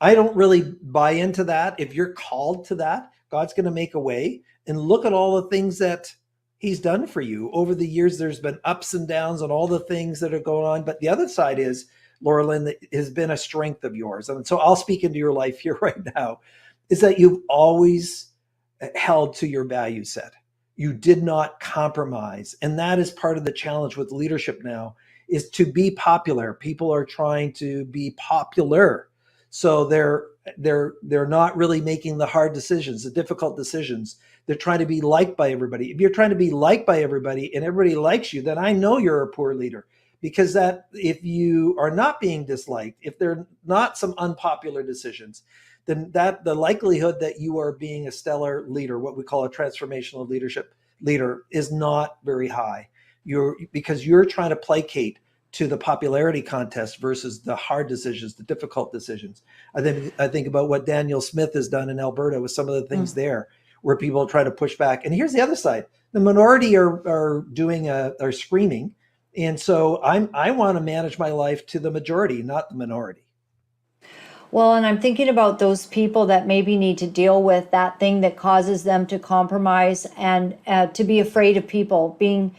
I don't really buy into that. If you're called to that, God's going to make a way. And look at all the things that he's done for you. Over the years, there's been ups and downs on all the things that are going on. But the other side is, Laura-Lynn, that has been a strength of yours. And so I'll speak into your life here right now, is that you've always held to your value set. You did not compromise. And that is part of the challenge with leadership now, is to be popular. People are trying to be popular. So they're not really making the hard decisions, the difficult decisions. They're trying to be liked by everybody. If you're trying to be liked by everybody and everybody likes you, then I know you're a poor leader. Because that if you are not being disliked, if they're not some unpopular decisions, then that the likelihood that you are being a stellar leader, what we call a transformational leadership leader, is not very high. Because you're trying to placate to the popularity contest versus the hard decisions, the difficult decisions. I think about what Daniel Smith has done in Alberta with some of the things there, where people try to push back. And here's the other side: the minority are screaming, and so I want to manage my life to the majority, not the minority. Well, and I'm thinking about those people that maybe need to deal with that thing that causes them to compromise and to be afraid of people, being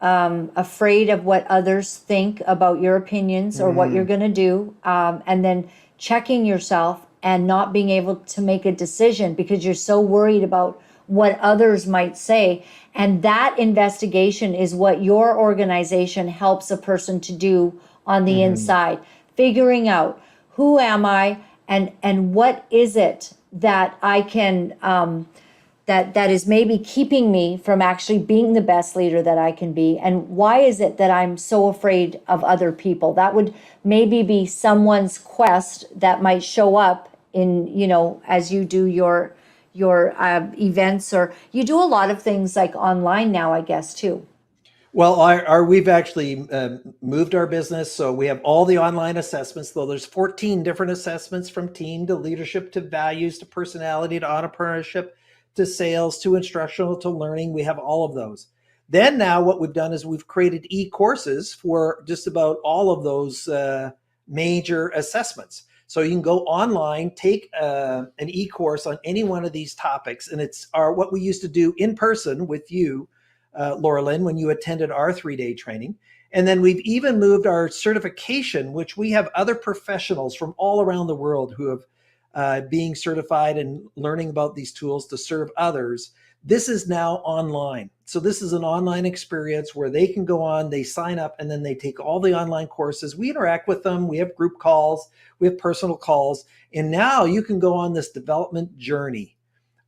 afraid of what others think about your opinions or what you're going to do, and then checking yourself and not being able to make a decision because you're so worried about what others might say. And that investigation is what your organization helps a person to do on the inside, figuring out who am I and what is it that I can that is maybe keeping me from actually being the best leader that I can be, and why is it that I'm so afraid of other people? That would maybe be someone's quest that might show up in, as you do your events, or you do a lot of things like online now, I guess, too. Well, we've actually moved our business. So we have all the online assessments, though there's 14 different assessments, from team to leadership to values to personality to entrepreneurship to sales to instructional to learning. We have all of those. Then now what we've done is we've created e-courses for just about all of those major assessments. So you can go online, take an e-course on any one of these topics. And it's what we used to do in person with you, Laura-Lynn, when you attended our 3-day training. And then we've even moved our certification, which we have other professionals from all around the world who have being certified and learning about these tools to serve others. This is now online. So this is an online experience where they can go on, they sign up, and then they take all the online courses. We interact with them. We have group calls, we have personal calls. And now you can go on this development journey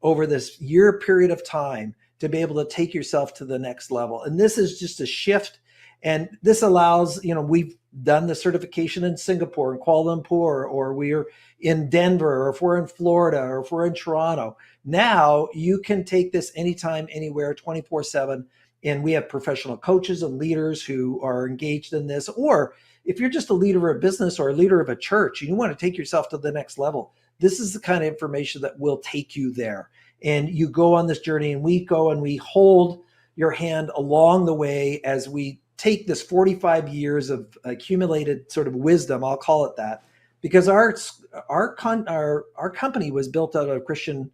over this year period of time to be able to take yourself to the next level. And this is just a shift. And this allows, we've done the certification in Singapore and Kuala Lumpur, or we're in Denver, or if we're in Florida, or if we're in Toronto. Now you can take this anytime, anywhere, 24/7. And we have professional coaches and leaders who are engaged in this. Or if you're just a leader of a business or a leader of a church and you want to take yourself to the next level, this is the kind of information that will take you there. And you go on this journey, and we go and we hold your hand along the way as we take this 45 years of accumulated sort of wisdom, I'll call it that, because our company was built out of a Christian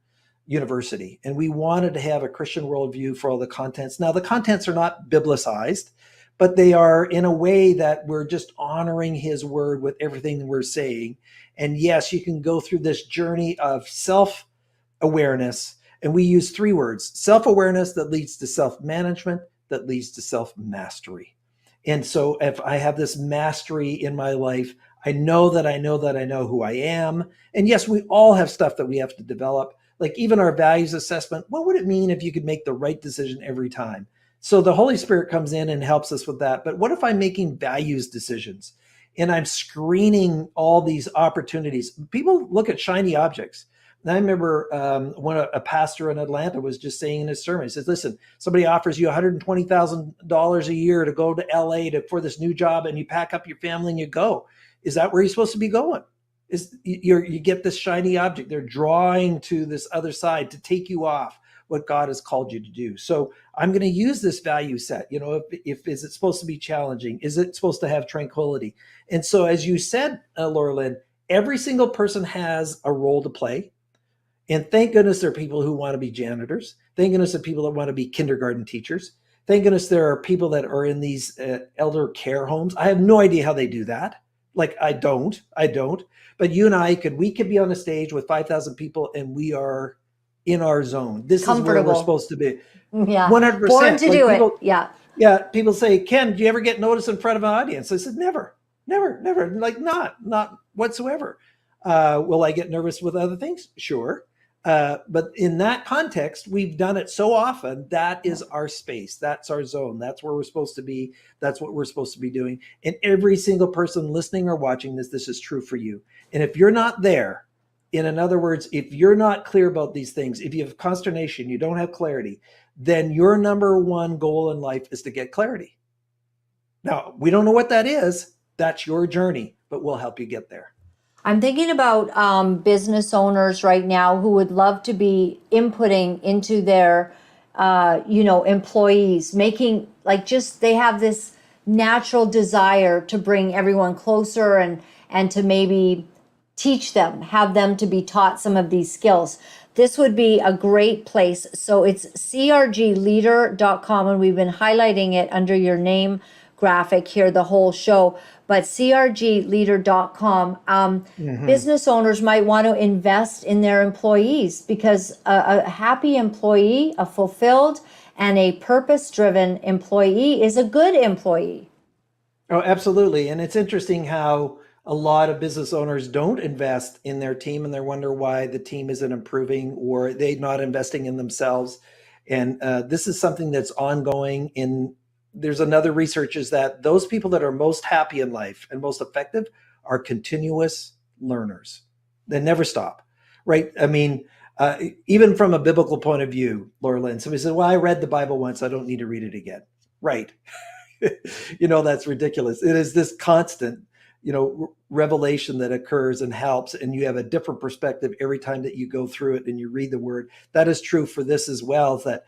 university, and we wanted to have a Christian worldview for all the contents. Now, the contents are not biblicized, but they are in a way that we're just honoring his word with everything that we're saying. And yes, you can go through this journey of self-awareness, and we use 3 words: self-awareness that leads to self-management, that leads to self-mastery. And so if I have this mastery in my life, I know that I know that I know who I am. And yes, we all have stuff that we have to develop, like even our values assessment. What would it mean if you could make the right decision every time? So the Holy Spirit comes in and helps us with that. But what if I'm making values decisions and I'm screening all these opportunities? People look at shiny objects. And I remember when a pastor in Atlanta was just saying in his sermon, he says, listen, somebody offers you $120,000 a year to go to LA for this new job, and you pack up your family and you go. Is that where you're supposed to be going? You get this shiny object. They're drawing to this other side to take you off what God has called you to do. So I'm going to use this value set. If is it supposed to be challenging? Is it supposed to have tranquility? And so, as you said, Laura-Lynn, every single person has a role to play. And thank goodness there are people who want to be janitors. Thank goodness there are people that want to be kindergarten teachers. Thank goodness there are people that are in these elder care homes. I have no idea how they do that. Like, I don't. But you and we could be on a stage with 5,000 people, and we are in our zone. This is where we're supposed to be. Yeah. 100%. Born to do it. Yeah. Yeah. People say, Ken, do you ever get noticed in front of an audience? I said, never. Like, not whatsoever. Will I get nervous with other things? Sure. But in that context, we've done it so often. That is our space. That's our zone. That's where we're supposed to be. That's what we're supposed to be doing. And every single person listening or watching this is true for you. And if you're not there, in other words, if you're not clear about these things, if you have consternation, you don't have clarity, then your number one goal in life is to get clarity. Now, we don't know what that is. That's your journey, but we'll help you get there. I'm thinking about business owners right now who would love to be inputting into their, employees, making they have this natural desire to bring everyone closer and to maybe teach them, have them to be taught some of these skills. This would be a great place. So it's crgleader.com, and we've been highlighting it under your name graphic here the whole show. But crgleader.com, business owners might want to invest in their employees, because a happy employee, a fulfilled and a purpose-driven employee is a good employee. Oh, absolutely. And it's interesting how a lot of business owners don't invest in their team, and they wonder why the team isn't improving, or they're not investing in themselves. And this is something that's ongoing. There's another research is that those people that are most happy in life and most effective are continuous learners. They never stop, right? I mean, even from a biblical point of view, Laura-Lynn, somebody said, well, I read the Bible once, I don't need to read it again. Right. That's ridiculous. It is this constant, revelation that occurs and helps, and you have a different perspective every time that you go through it and you read the word. That is true for this as well, is that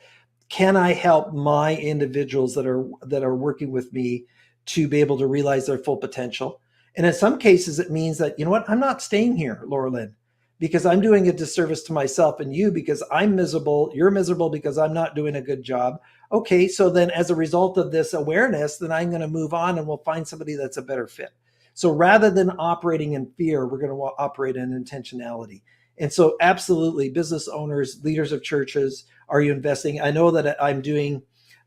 can I help my individuals that are working with me to be able to realize their full potential? And in some cases, it means that, I'm not staying here, Laura-Lynn, because I'm doing a disservice to myself and you, because I'm miserable. You're miserable because I'm not doing a good job. Okay, so then as a result of this awareness, then I'm going to move on and we'll find somebody that's a better fit. So rather than operating in fear, we're going to operate in intentionality. And so absolutely, business owners, leaders of churches, are you investing? I know that I'm doing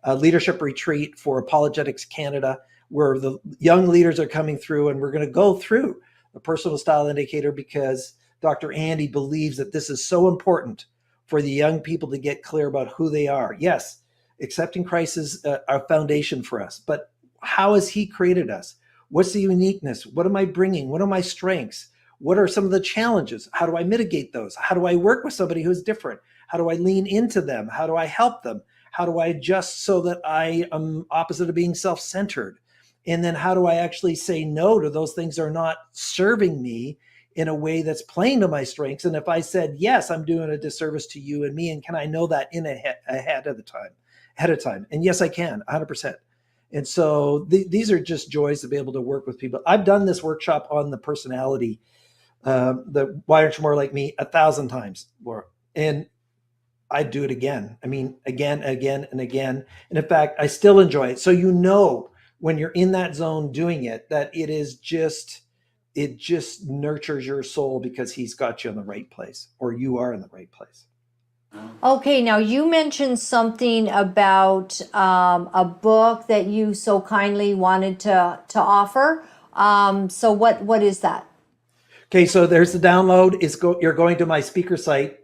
a leadership retreat for Apologetics Canada, where the young leaders are coming through, and we're going to go through the personal style indicator, because Dr. Andy believes that this is so important for the young people to get clear about who they are. Yes, accepting Christ is our foundation for us, but how has he created us? What's the uniqueness? What am I bringing? What are my strengths? What are some of the challenges? How do I mitigate those? How do I work with somebody who's different? How do I lean into them? How do I help them? How do I adjust so that I am opposite of being self-centered? And then how do I actually say no to those things that are not serving me in a way that's playing to my strengths? And if I said, yes, I'm doing a disservice to you and me, and can I know that ahead of time? And yes, I can, 100%. And so these are just joys to be able to work with people. I've done this workshop on the personality, the Why Aren't You More Like Me, 1,000 times, Laura. And I'd do it again. I mean, again, and again. And in fact, I still enjoy it. So when you're in that zone doing it, that it just nurtures your soul, because he's got you in the right place, or you are in the right place. Okay, now you mentioned something about a book that you so kindly wanted to offer. So what is that? Okay, so there's the download. You're going to my speaker site,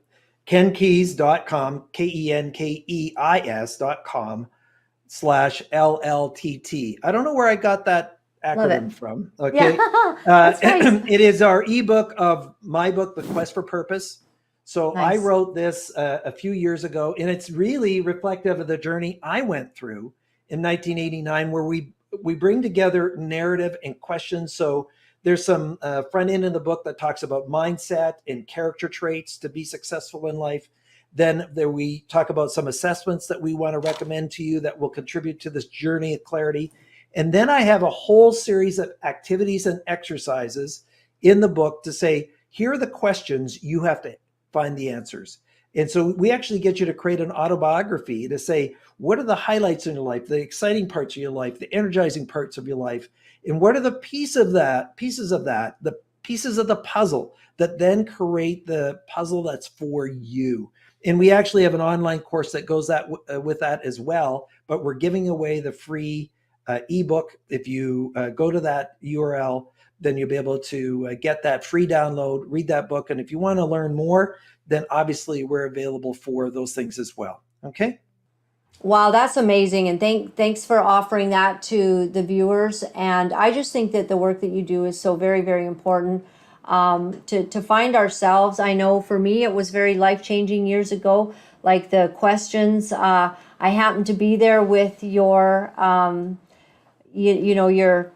kenkeis.com, KenKeis.com/LLTT. I don't know where I got that acronym from. Okay. Yeah, that's nice. It is our ebook of my book, The Quest for Purpose. So I Nice. wrote this a few years ago, and it's really reflective of the journey I went through in 1989, where we bring together narrative and questions. So there's some front end in the book that talks about mindset and character traits to be successful in life. Then we talk about some assessments that we want to recommend to you that will contribute to this journey of clarity. And then I have a whole series of activities and exercises in the book to say, here are the questions you have to find the answers. And so we actually get you to create an autobiography to say, what are the highlights in your life, the exciting parts of your life, the energizing parts of your life, and what are the pieces of the pieces of the puzzle that then create the puzzle that's for you. And we actually have an online course that goes with that as well, but we're giving away the free ebook. If you go to that URL, then you'll be able to get that free download, read that book. And if you want to learn more, then obviously we're available for those things as well. Okay. Wow, that's amazing. And thanks for offering that to the viewers. And I just think that the work that you do is so very, very important to find ourselves. I know for me, it was very life-changing years ago, like the questions. I happened to be there with your, your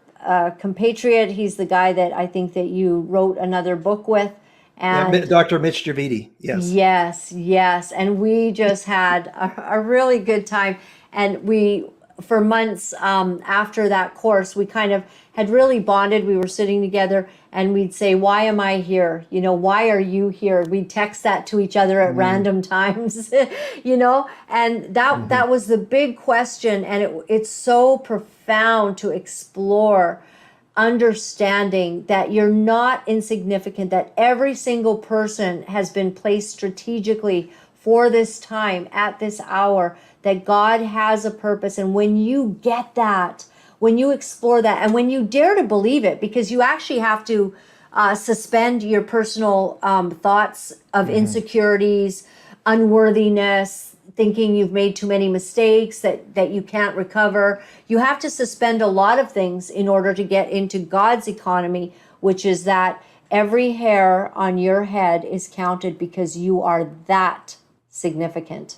compatriot. He's the guy that I think that you wrote another book with. And yeah, Dr. Mitch Javidi. Yes. Yes. And we just had a really good time. And for months after that course, we kind of had really bonded. We were sitting together and we'd say, why am I here? Why are you here? We'd text that to each other at random times, and that was the big question. And it's so profound to explore, understanding that you're not insignificant, that every single person has been placed strategically for this time at this hour, that God has a purpose. And when you get that, when you explore that, and when you dare to believe it, because you actually have to suspend your personal thoughts of insecurities, unworthiness, thinking you've made too many mistakes that you can't recover. You have to suspend a lot of things in order to get into God's economy, which is that every hair on your head is counted because you are that significant.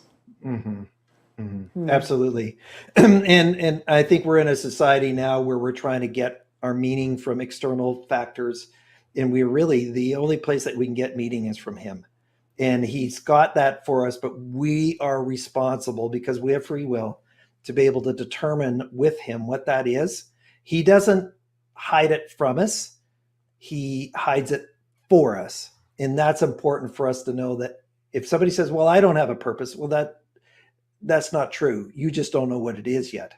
Absolutely. And I think we're in a society now where we're trying to get our meaning from external factors. And we're really, the only place that we can get meaning is from him. And he's got that for us, but we are responsible, because we have free will, to be able to determine with him what that is. He doesn't hide it from us. He hides it for us. And that's important for us to know, that if somebody says, well, I don't have a purpose, well, that's not true. You just don't know what it is yet.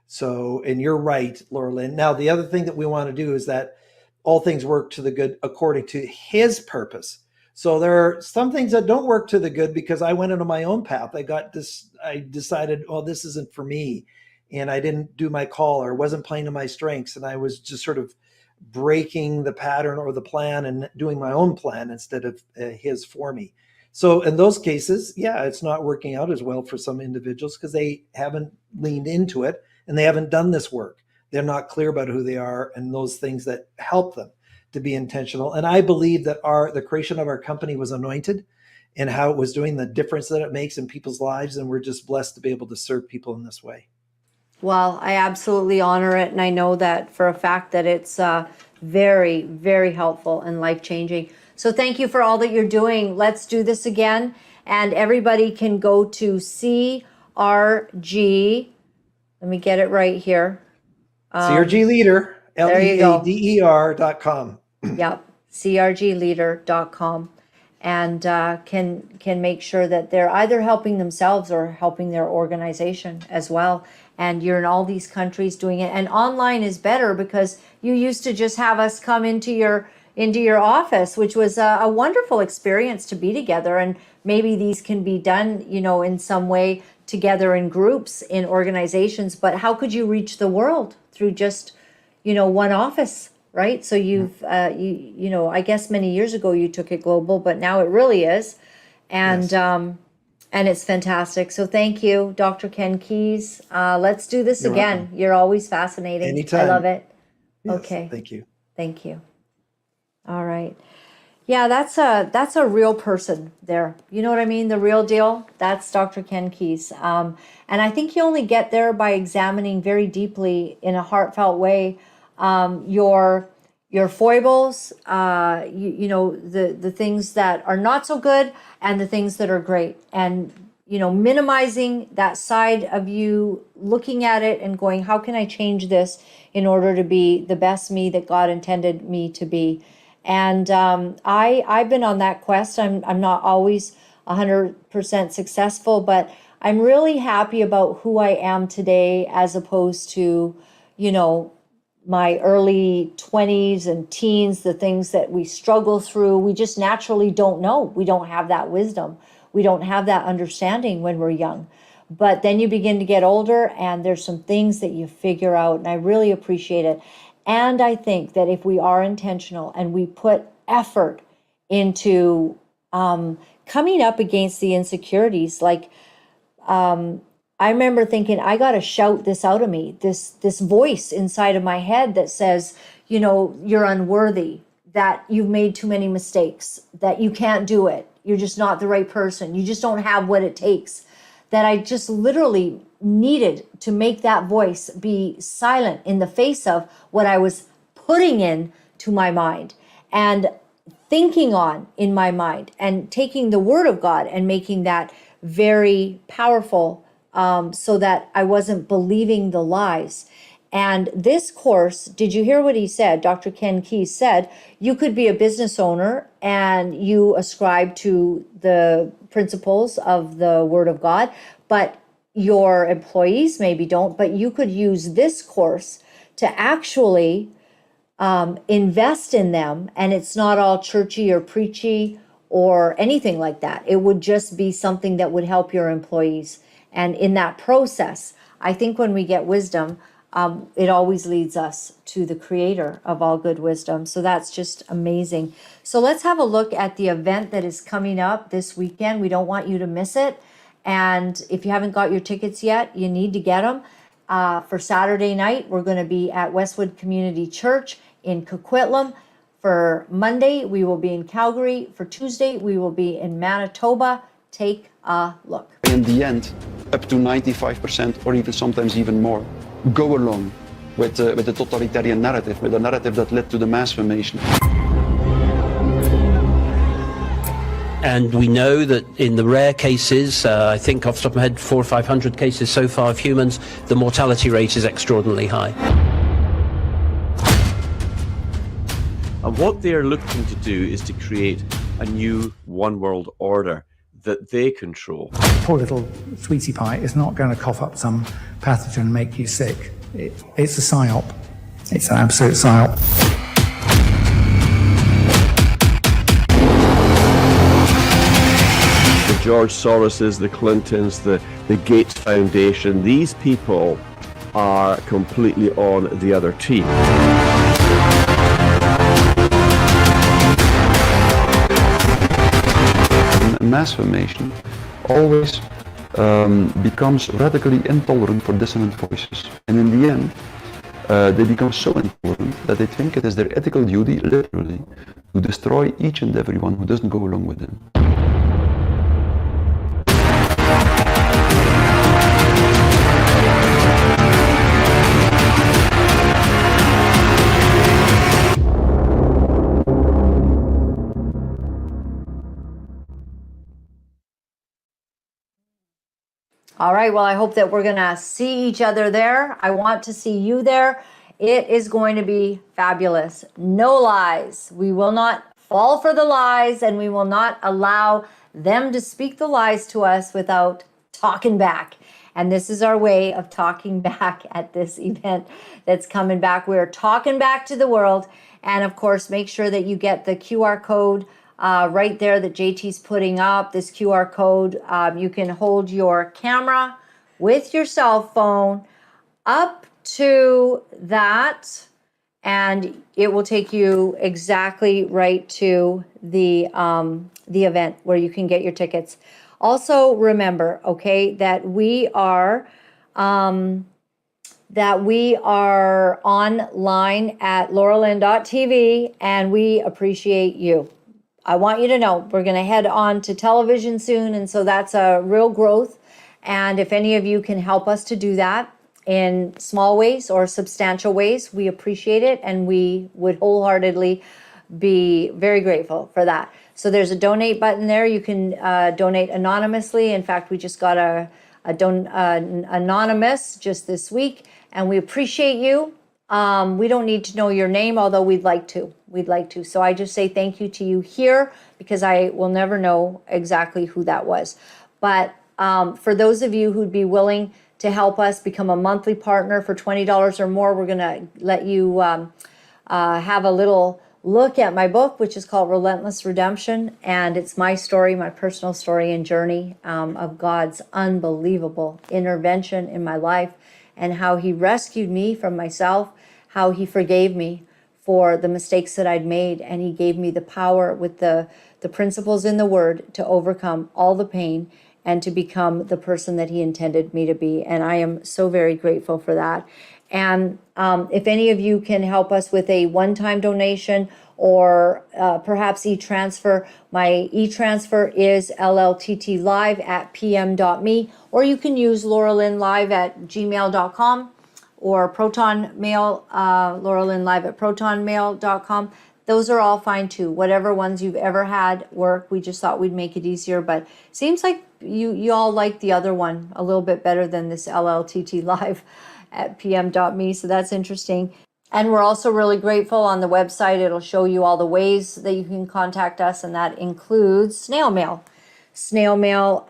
So, and you're right, Laura-Lynn. Now, the other thing that we want to do is that all things work to the good according to his purpose. So there are some things that don't work to the good because I went into my own path. I decided, oh, this isn't for me. And I didn't do my call or wasn't playing to my strengths. And I was just sort of breaking the pattern or the plan and doing my own plan instead of his for me. So in those cases, yeah, it's not working out as well for some individuals because they haven't leaned into it and they haven't done this work. They're not clear about who they are and those things that help them to be intentional. And I believe that the creation of our company was anointed and how it was doing the difference that it makes in people's lives. And we're just blessed to be able to serve people in this way. Well, I absolutely honor it. And I know that for a fact that it's very, very helpful and life-changing. So thank you for all that you're doing. Let's do this again. And everybody can go to CRG. Let me get it right here. CRG Leader, LEADER.com. Yep, crgleader.com. And can make sure that they're either helping themselves or helping their organization as well. And you're in all these countries doing it. And online is better because you used to just have us come into your office, which was a wonderful experience to be together. And maybe these can be done, in some way together in groups, in organizations. But how could you reach the world through just, one office, right? So you've, I guess many years ago you took it global, but now it really is. And, yes. And it's fantastic. So thank you, Dr. Ken Keis. Let's do this again. Welcome. You're always fascinating. Anytime. I love it. Yes, okay. Thank you. Thank you. All right. Yeah, that's a real person there. You know what I mean? The real deal. That's Dr. Ken Keis. And I think you only get there by examining very deeply in a heartfelt way your foibles, the things that are not so good and the things that are great. And, minimizing that side of you, looking at it and going, how can I change this in order to be the best me that God intended me to be? And I've been on that quest. I'm not always 100% successful, but I'm really happy about who I am today as opposed to, my early 20s and teens, the things that we struggle through. We just naturally don't know. We don't have that wisdom. We don't have that understanding when we're young. But then you begin to get older and there's some things that you figure out, and I really appreciate it. And I think that if we are intentional and we put effort into coming up against the insecurities, like I remember thinking, I got to shout this out of me, this voice inside of my head that says, you're unworthy, that you've made too many mistakes, that you can't do it. You're just not the right person. You just don't have what it takes. That I just literally needed to make that voice be silent in the face of what I was putting in to my mind and thinking on in my mind and taking the word of God and making that very powerful so that I wasn't believing the lies. And this course, did you hear what he said? Dr. Ken Keis said, you could be a business owner and you ascribe to the principles of the Word of God, but your employees maybe don't, but you could use this course to actually invest in them. And it's not all churchy or preachy or anything like that. It would just be something that would help your employees. And in that process, I think when we get wisdom, it always leads us to the creator of all good wisdom. So that's just amazing. So let's have a look at the event that is coming up this weekend. We don't want you to miss it. And if you haven't got your tickets yet, you need to get them. For Saturday night, we're going to be at Westwood Community Church in Coquitlam. For Monday, we will be in Calgary. For Tuesday, we will be in Manitoba. Take a look. In the end, up to 95% or even sometimes even more go along with the totalitarian narrative, with the narrative that led to the mass formation. And we know that in the rare cases, I think off the top of my head, 400 or 500 cases so far of humans, the mortality rate is extraordinarily high. And what they're looking to do is to create a new one world order that they control. Poor little sweetie pie is not going to cough up some pathogen and make you sick. It's a psyop. It's an absolute psyop. George Soroses, the Clintons, the Gates Foundation, these people are completely on the other team. Mass formation always becomes radically intolerant for dissonant voices. And in the end, they become so intolerant that they think it is their ethical duty, literally, to destroy each and everyone who doesn't go along with them. All right, well, I hope that we're going to see each other there. I want to see you there. It is going to be fabulous. No lies. We will not fall for the lies, and we will not allow them to speak the lies to us without talking back. And this is our way of talking back at this event that's coming back. We're talking back to the world. And of course, make sure that you get the QR code right there that JT's putting up. This QR code, you can hold your camera with your cell phone up to that, and it will take you exactly right to the event where you can get your tickets. Also, remember, okay, that we are online at Laura-Lynn.tv, and we appreciate you. I want you to know we're going to head on to television soon, and so that's a real growth. And if any of you can help us to do that in small ways or substantial ways, we appreciate it, and we would wholeheartedly be very grateful for that. So there's a donate button there. You can donate anonymously. In fact, we just got an anonymous just this week, and we appreciate you. We don't need to know your name, although we'd like to. So I just say thank you to you here, because I will never know exactly who that was. But for those of you who'd be willing to help us become a monthly partner for $20 or more, we're going to let you have a little look at my book, which is called Relentless Redemption. And it's my story, my personal story and journey of God's unbelievable intervention in my life, and how he rescued me from myself, how he forgave me for the mistakes that I'd made, and he gave me the power with the principles in the Word to overcome all the pain and to become the person that he intended me to be. And I am so very grateful for that. And if any of you can help us with a one-time donation or perhaps e-transfer, my e-transfer is llttlive@pm.me, or you can use lauralynlive@gmail.com or Proton Mail, lauralynlive@protonmail.com. Those are all fine too. Whatever ones you've ever had work. We just thought we'd make it easier, but seems like you all like the other one a little bit better than this llttlive@pm.me. So that's interesting. And we're also really grateful on the website. It'll show you all the ways that you can contact us, and that includes snail mail. Snail mail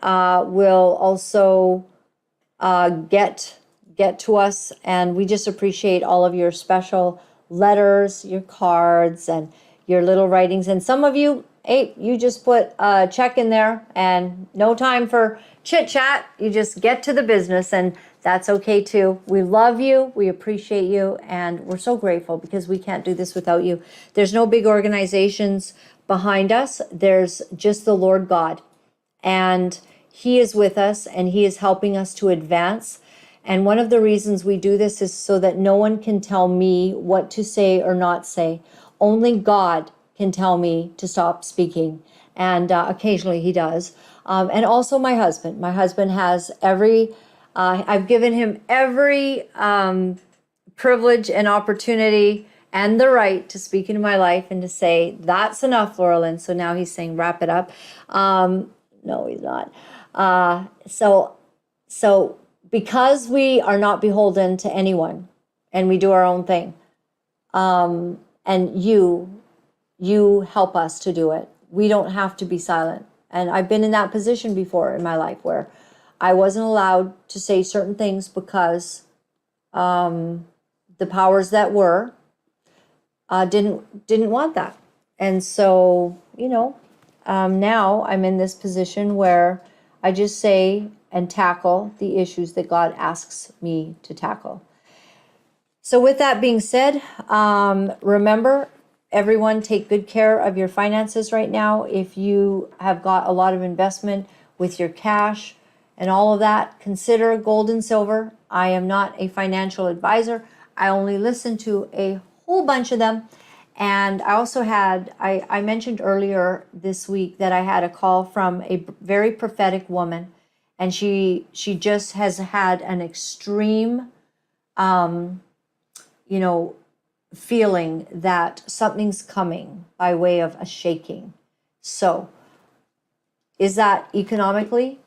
will also get to us, and we just appreciate all of your special letters, your cards, and your little writings. And some of you, hey, you just put a check in there and no time for chit chat. You just get to the business, and that's okay too. We love you, we appreciate you, and we're so grateful, because we can't do this without you. There's no big organizations behind us. There's just the Lord God, and he is with us, and he is helping us to advance. And one of the reasons we do this is so that no one can tell me what to say or not say. Only God can tell me to stop speaking. And occasionally he does. And also my husband. My husband has I've given him every privilege and opportunity and the right to speak into my life and to say, that's enough, Laura-Lynn. So now he's saying, wrap it up. No, he's not. So because we are not beholden to anyone, and we do our own thing, and you help us to do it. We don't have to be silent. And I've been in that position before in my life where I wasn't allowed to say certain things because the powers that were didn't want that. And so, now I'm in this position where I just say and tackle the issues that God asks me to tackle. So with that being said, remember, everyone, take good care of your finances right now. If you have got a lot of investment with your cash and all of that, consider gold and silver. I am not a financial advisor. I only listen to a whole bunch of them. And I also had, I mentioned earlier this week that I had a call from a very prophetic woman, and she just has had an extreme, feeling that something's coming by way of a shaking. So, is that economically?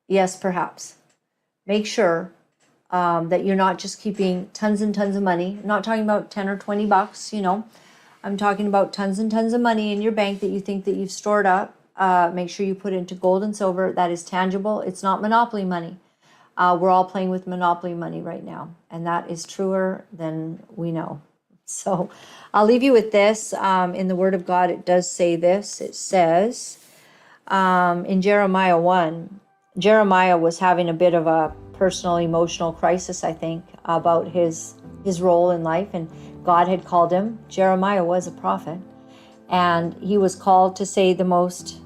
Yes, perhaps. Make sure that you're not just keeping tons and tons of money. I'm not talking about 10 or 20 bucks, I'm talking about tons and tons of money in your bank that you think that you've stored up. Make sure you put it into gold and silver. That is tangible. It's not monopoly money. We're all playing with monopoly money right now, and that is truer than we know. So I'll leave you with this. In the Word of God, it does say this. It says in Jeremiah 1, Jeremiah was having a bit of a personal emotional crisis, I think, about his role in life, and God had called him. Jeremiah was a prophet, and he was called to say the most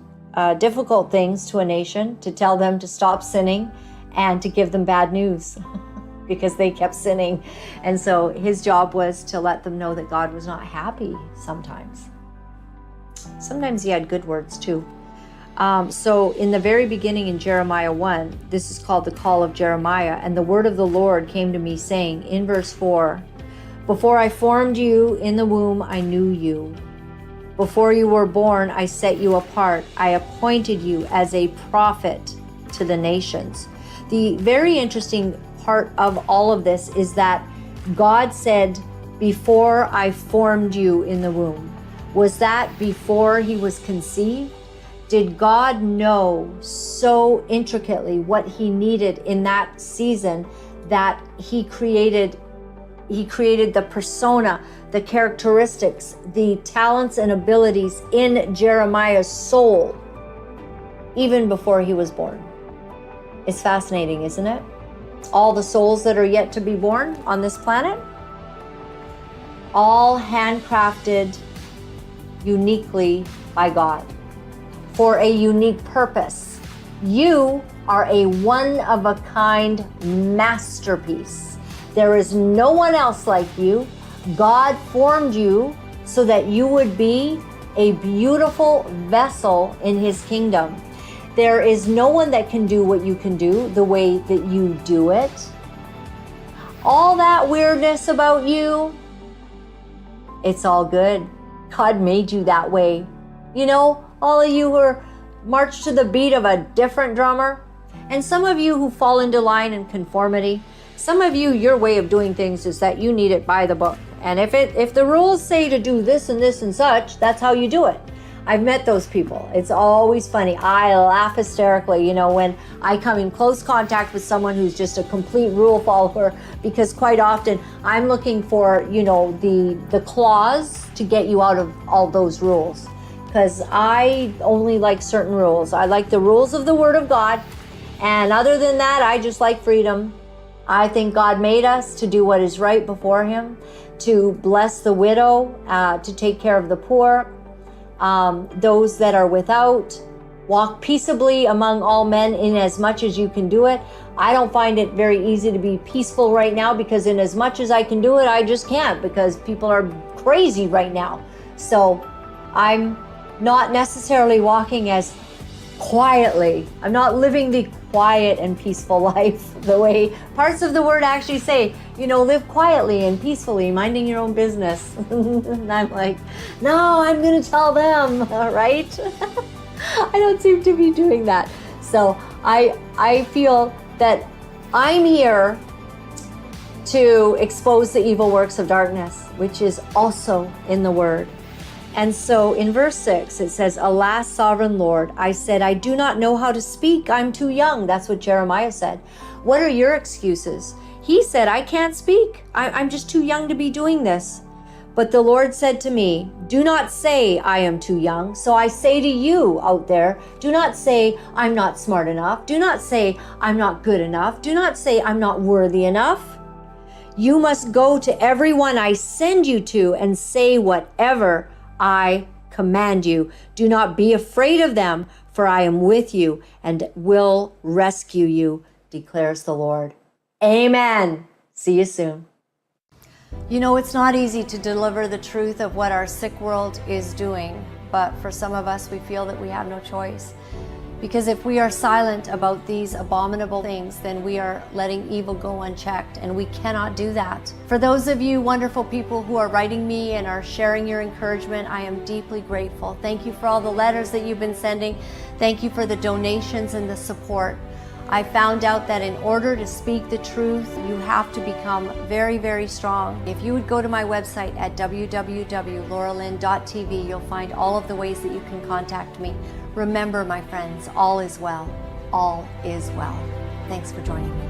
difficult things to a nation, to tell them to stop sinning and to give them bad news because they kept sinning. And so his job was to let them know that God was not happy sometimes. Sometimes he had good words too. So in the very beginning in Jeremiah 1, this is called the call of Jeremiah. And the word of the Lord came to me saying in verse 4, before I formed you in the womb, I knew you. Before you were born, I set you apart. I appointed you as a prophet to the nations. The very interesting part of all of this is that God said, before I formed you in the womb. Was that before he was conceived? Did God know so intricately what he needed in that season that he created the persona, the characteristics, the talents and abilities in Jeremiah's soul even before he was born? It's fascinating, isn't it? All the souls that are yet to be born on this planet, all handcrafted uniquely by God for a unique purpose. You are a one-of-a-kind masterpiece. There is no one else like you. God formed you so that you would be a beautiful vessel in his kingdom. There is no one that can do what you can do the way that you do it. All that weirdness about you, it's all good. God made you that way. All of you who are march to the beat of a different drummer, and some of you who fall into line and conformity, some of you, your way of doing things is that you need it by the book. And if the rules say to do this and this and such, that's how you do it. I've met those people. It's always funny. I laugh hysterically, when I come in close contact with someone who's just a complete rule follower, because quite often I'm looking for, the clause to get you out of all those rules. Because I only like certain rules. I like the rules of the Word of God. And other than that, I just like freedom. I think God made us to do what is right before him, to bless the widow, to take care of the poor, those that are without, walk peaceably among all men in as much as you can do it. I don't find it very easy to be peaceful right now, because in as much as I can do it, I just can't, because people are crazy right now. So I'm not necessarily walking as quietly. I'm not living the quiet and peaceful life the way parts of the word actually say, live quietly and peacefully, minding your own business. And I'm like, no, I'm going to tell them, right? I don't seem to be doing that. So I feel that I'm here to expose the evil works of darkness, which is also in the word. And so in verse 6, it says, alas, sovereign Lord, I said, I do not know how to speak. I'm too young. That's what Jeremiah said. What are your excuses? He said, I can't speak. I'm just too young to be doing this. But the Lord said to me, do not say I am too young. So I say to you out there, do not say I'm not smart enough. Do not say I'm not good enough. Do not say I'm not worthy enough. You must go to everyone I send you to and say whatever I command you. Do not be afraid of them, for I am with you and will rescue you, declares the Lord. Amen. See you soon. You know, it's not easy to deliver the truth of what our sick world is doing, but for some of us, we feel that we have no choice. Because if we are silent about these abominable things, then we are letting evil go unchecked, and we cannot do that. For those of you wonderful people who are writing me and are sharing your encouragement, I am deeply grateful. Thank you for all the letters that you've been sending. Thank you for the donations and the support. I found out that in order to speak the truth, you have to become very, very strong. If you would go to my website at www.laura-lynn.tv, you'll find all of the ways that you can contact me. Remember, my friends, all is well. All is well. Thanks for joining me.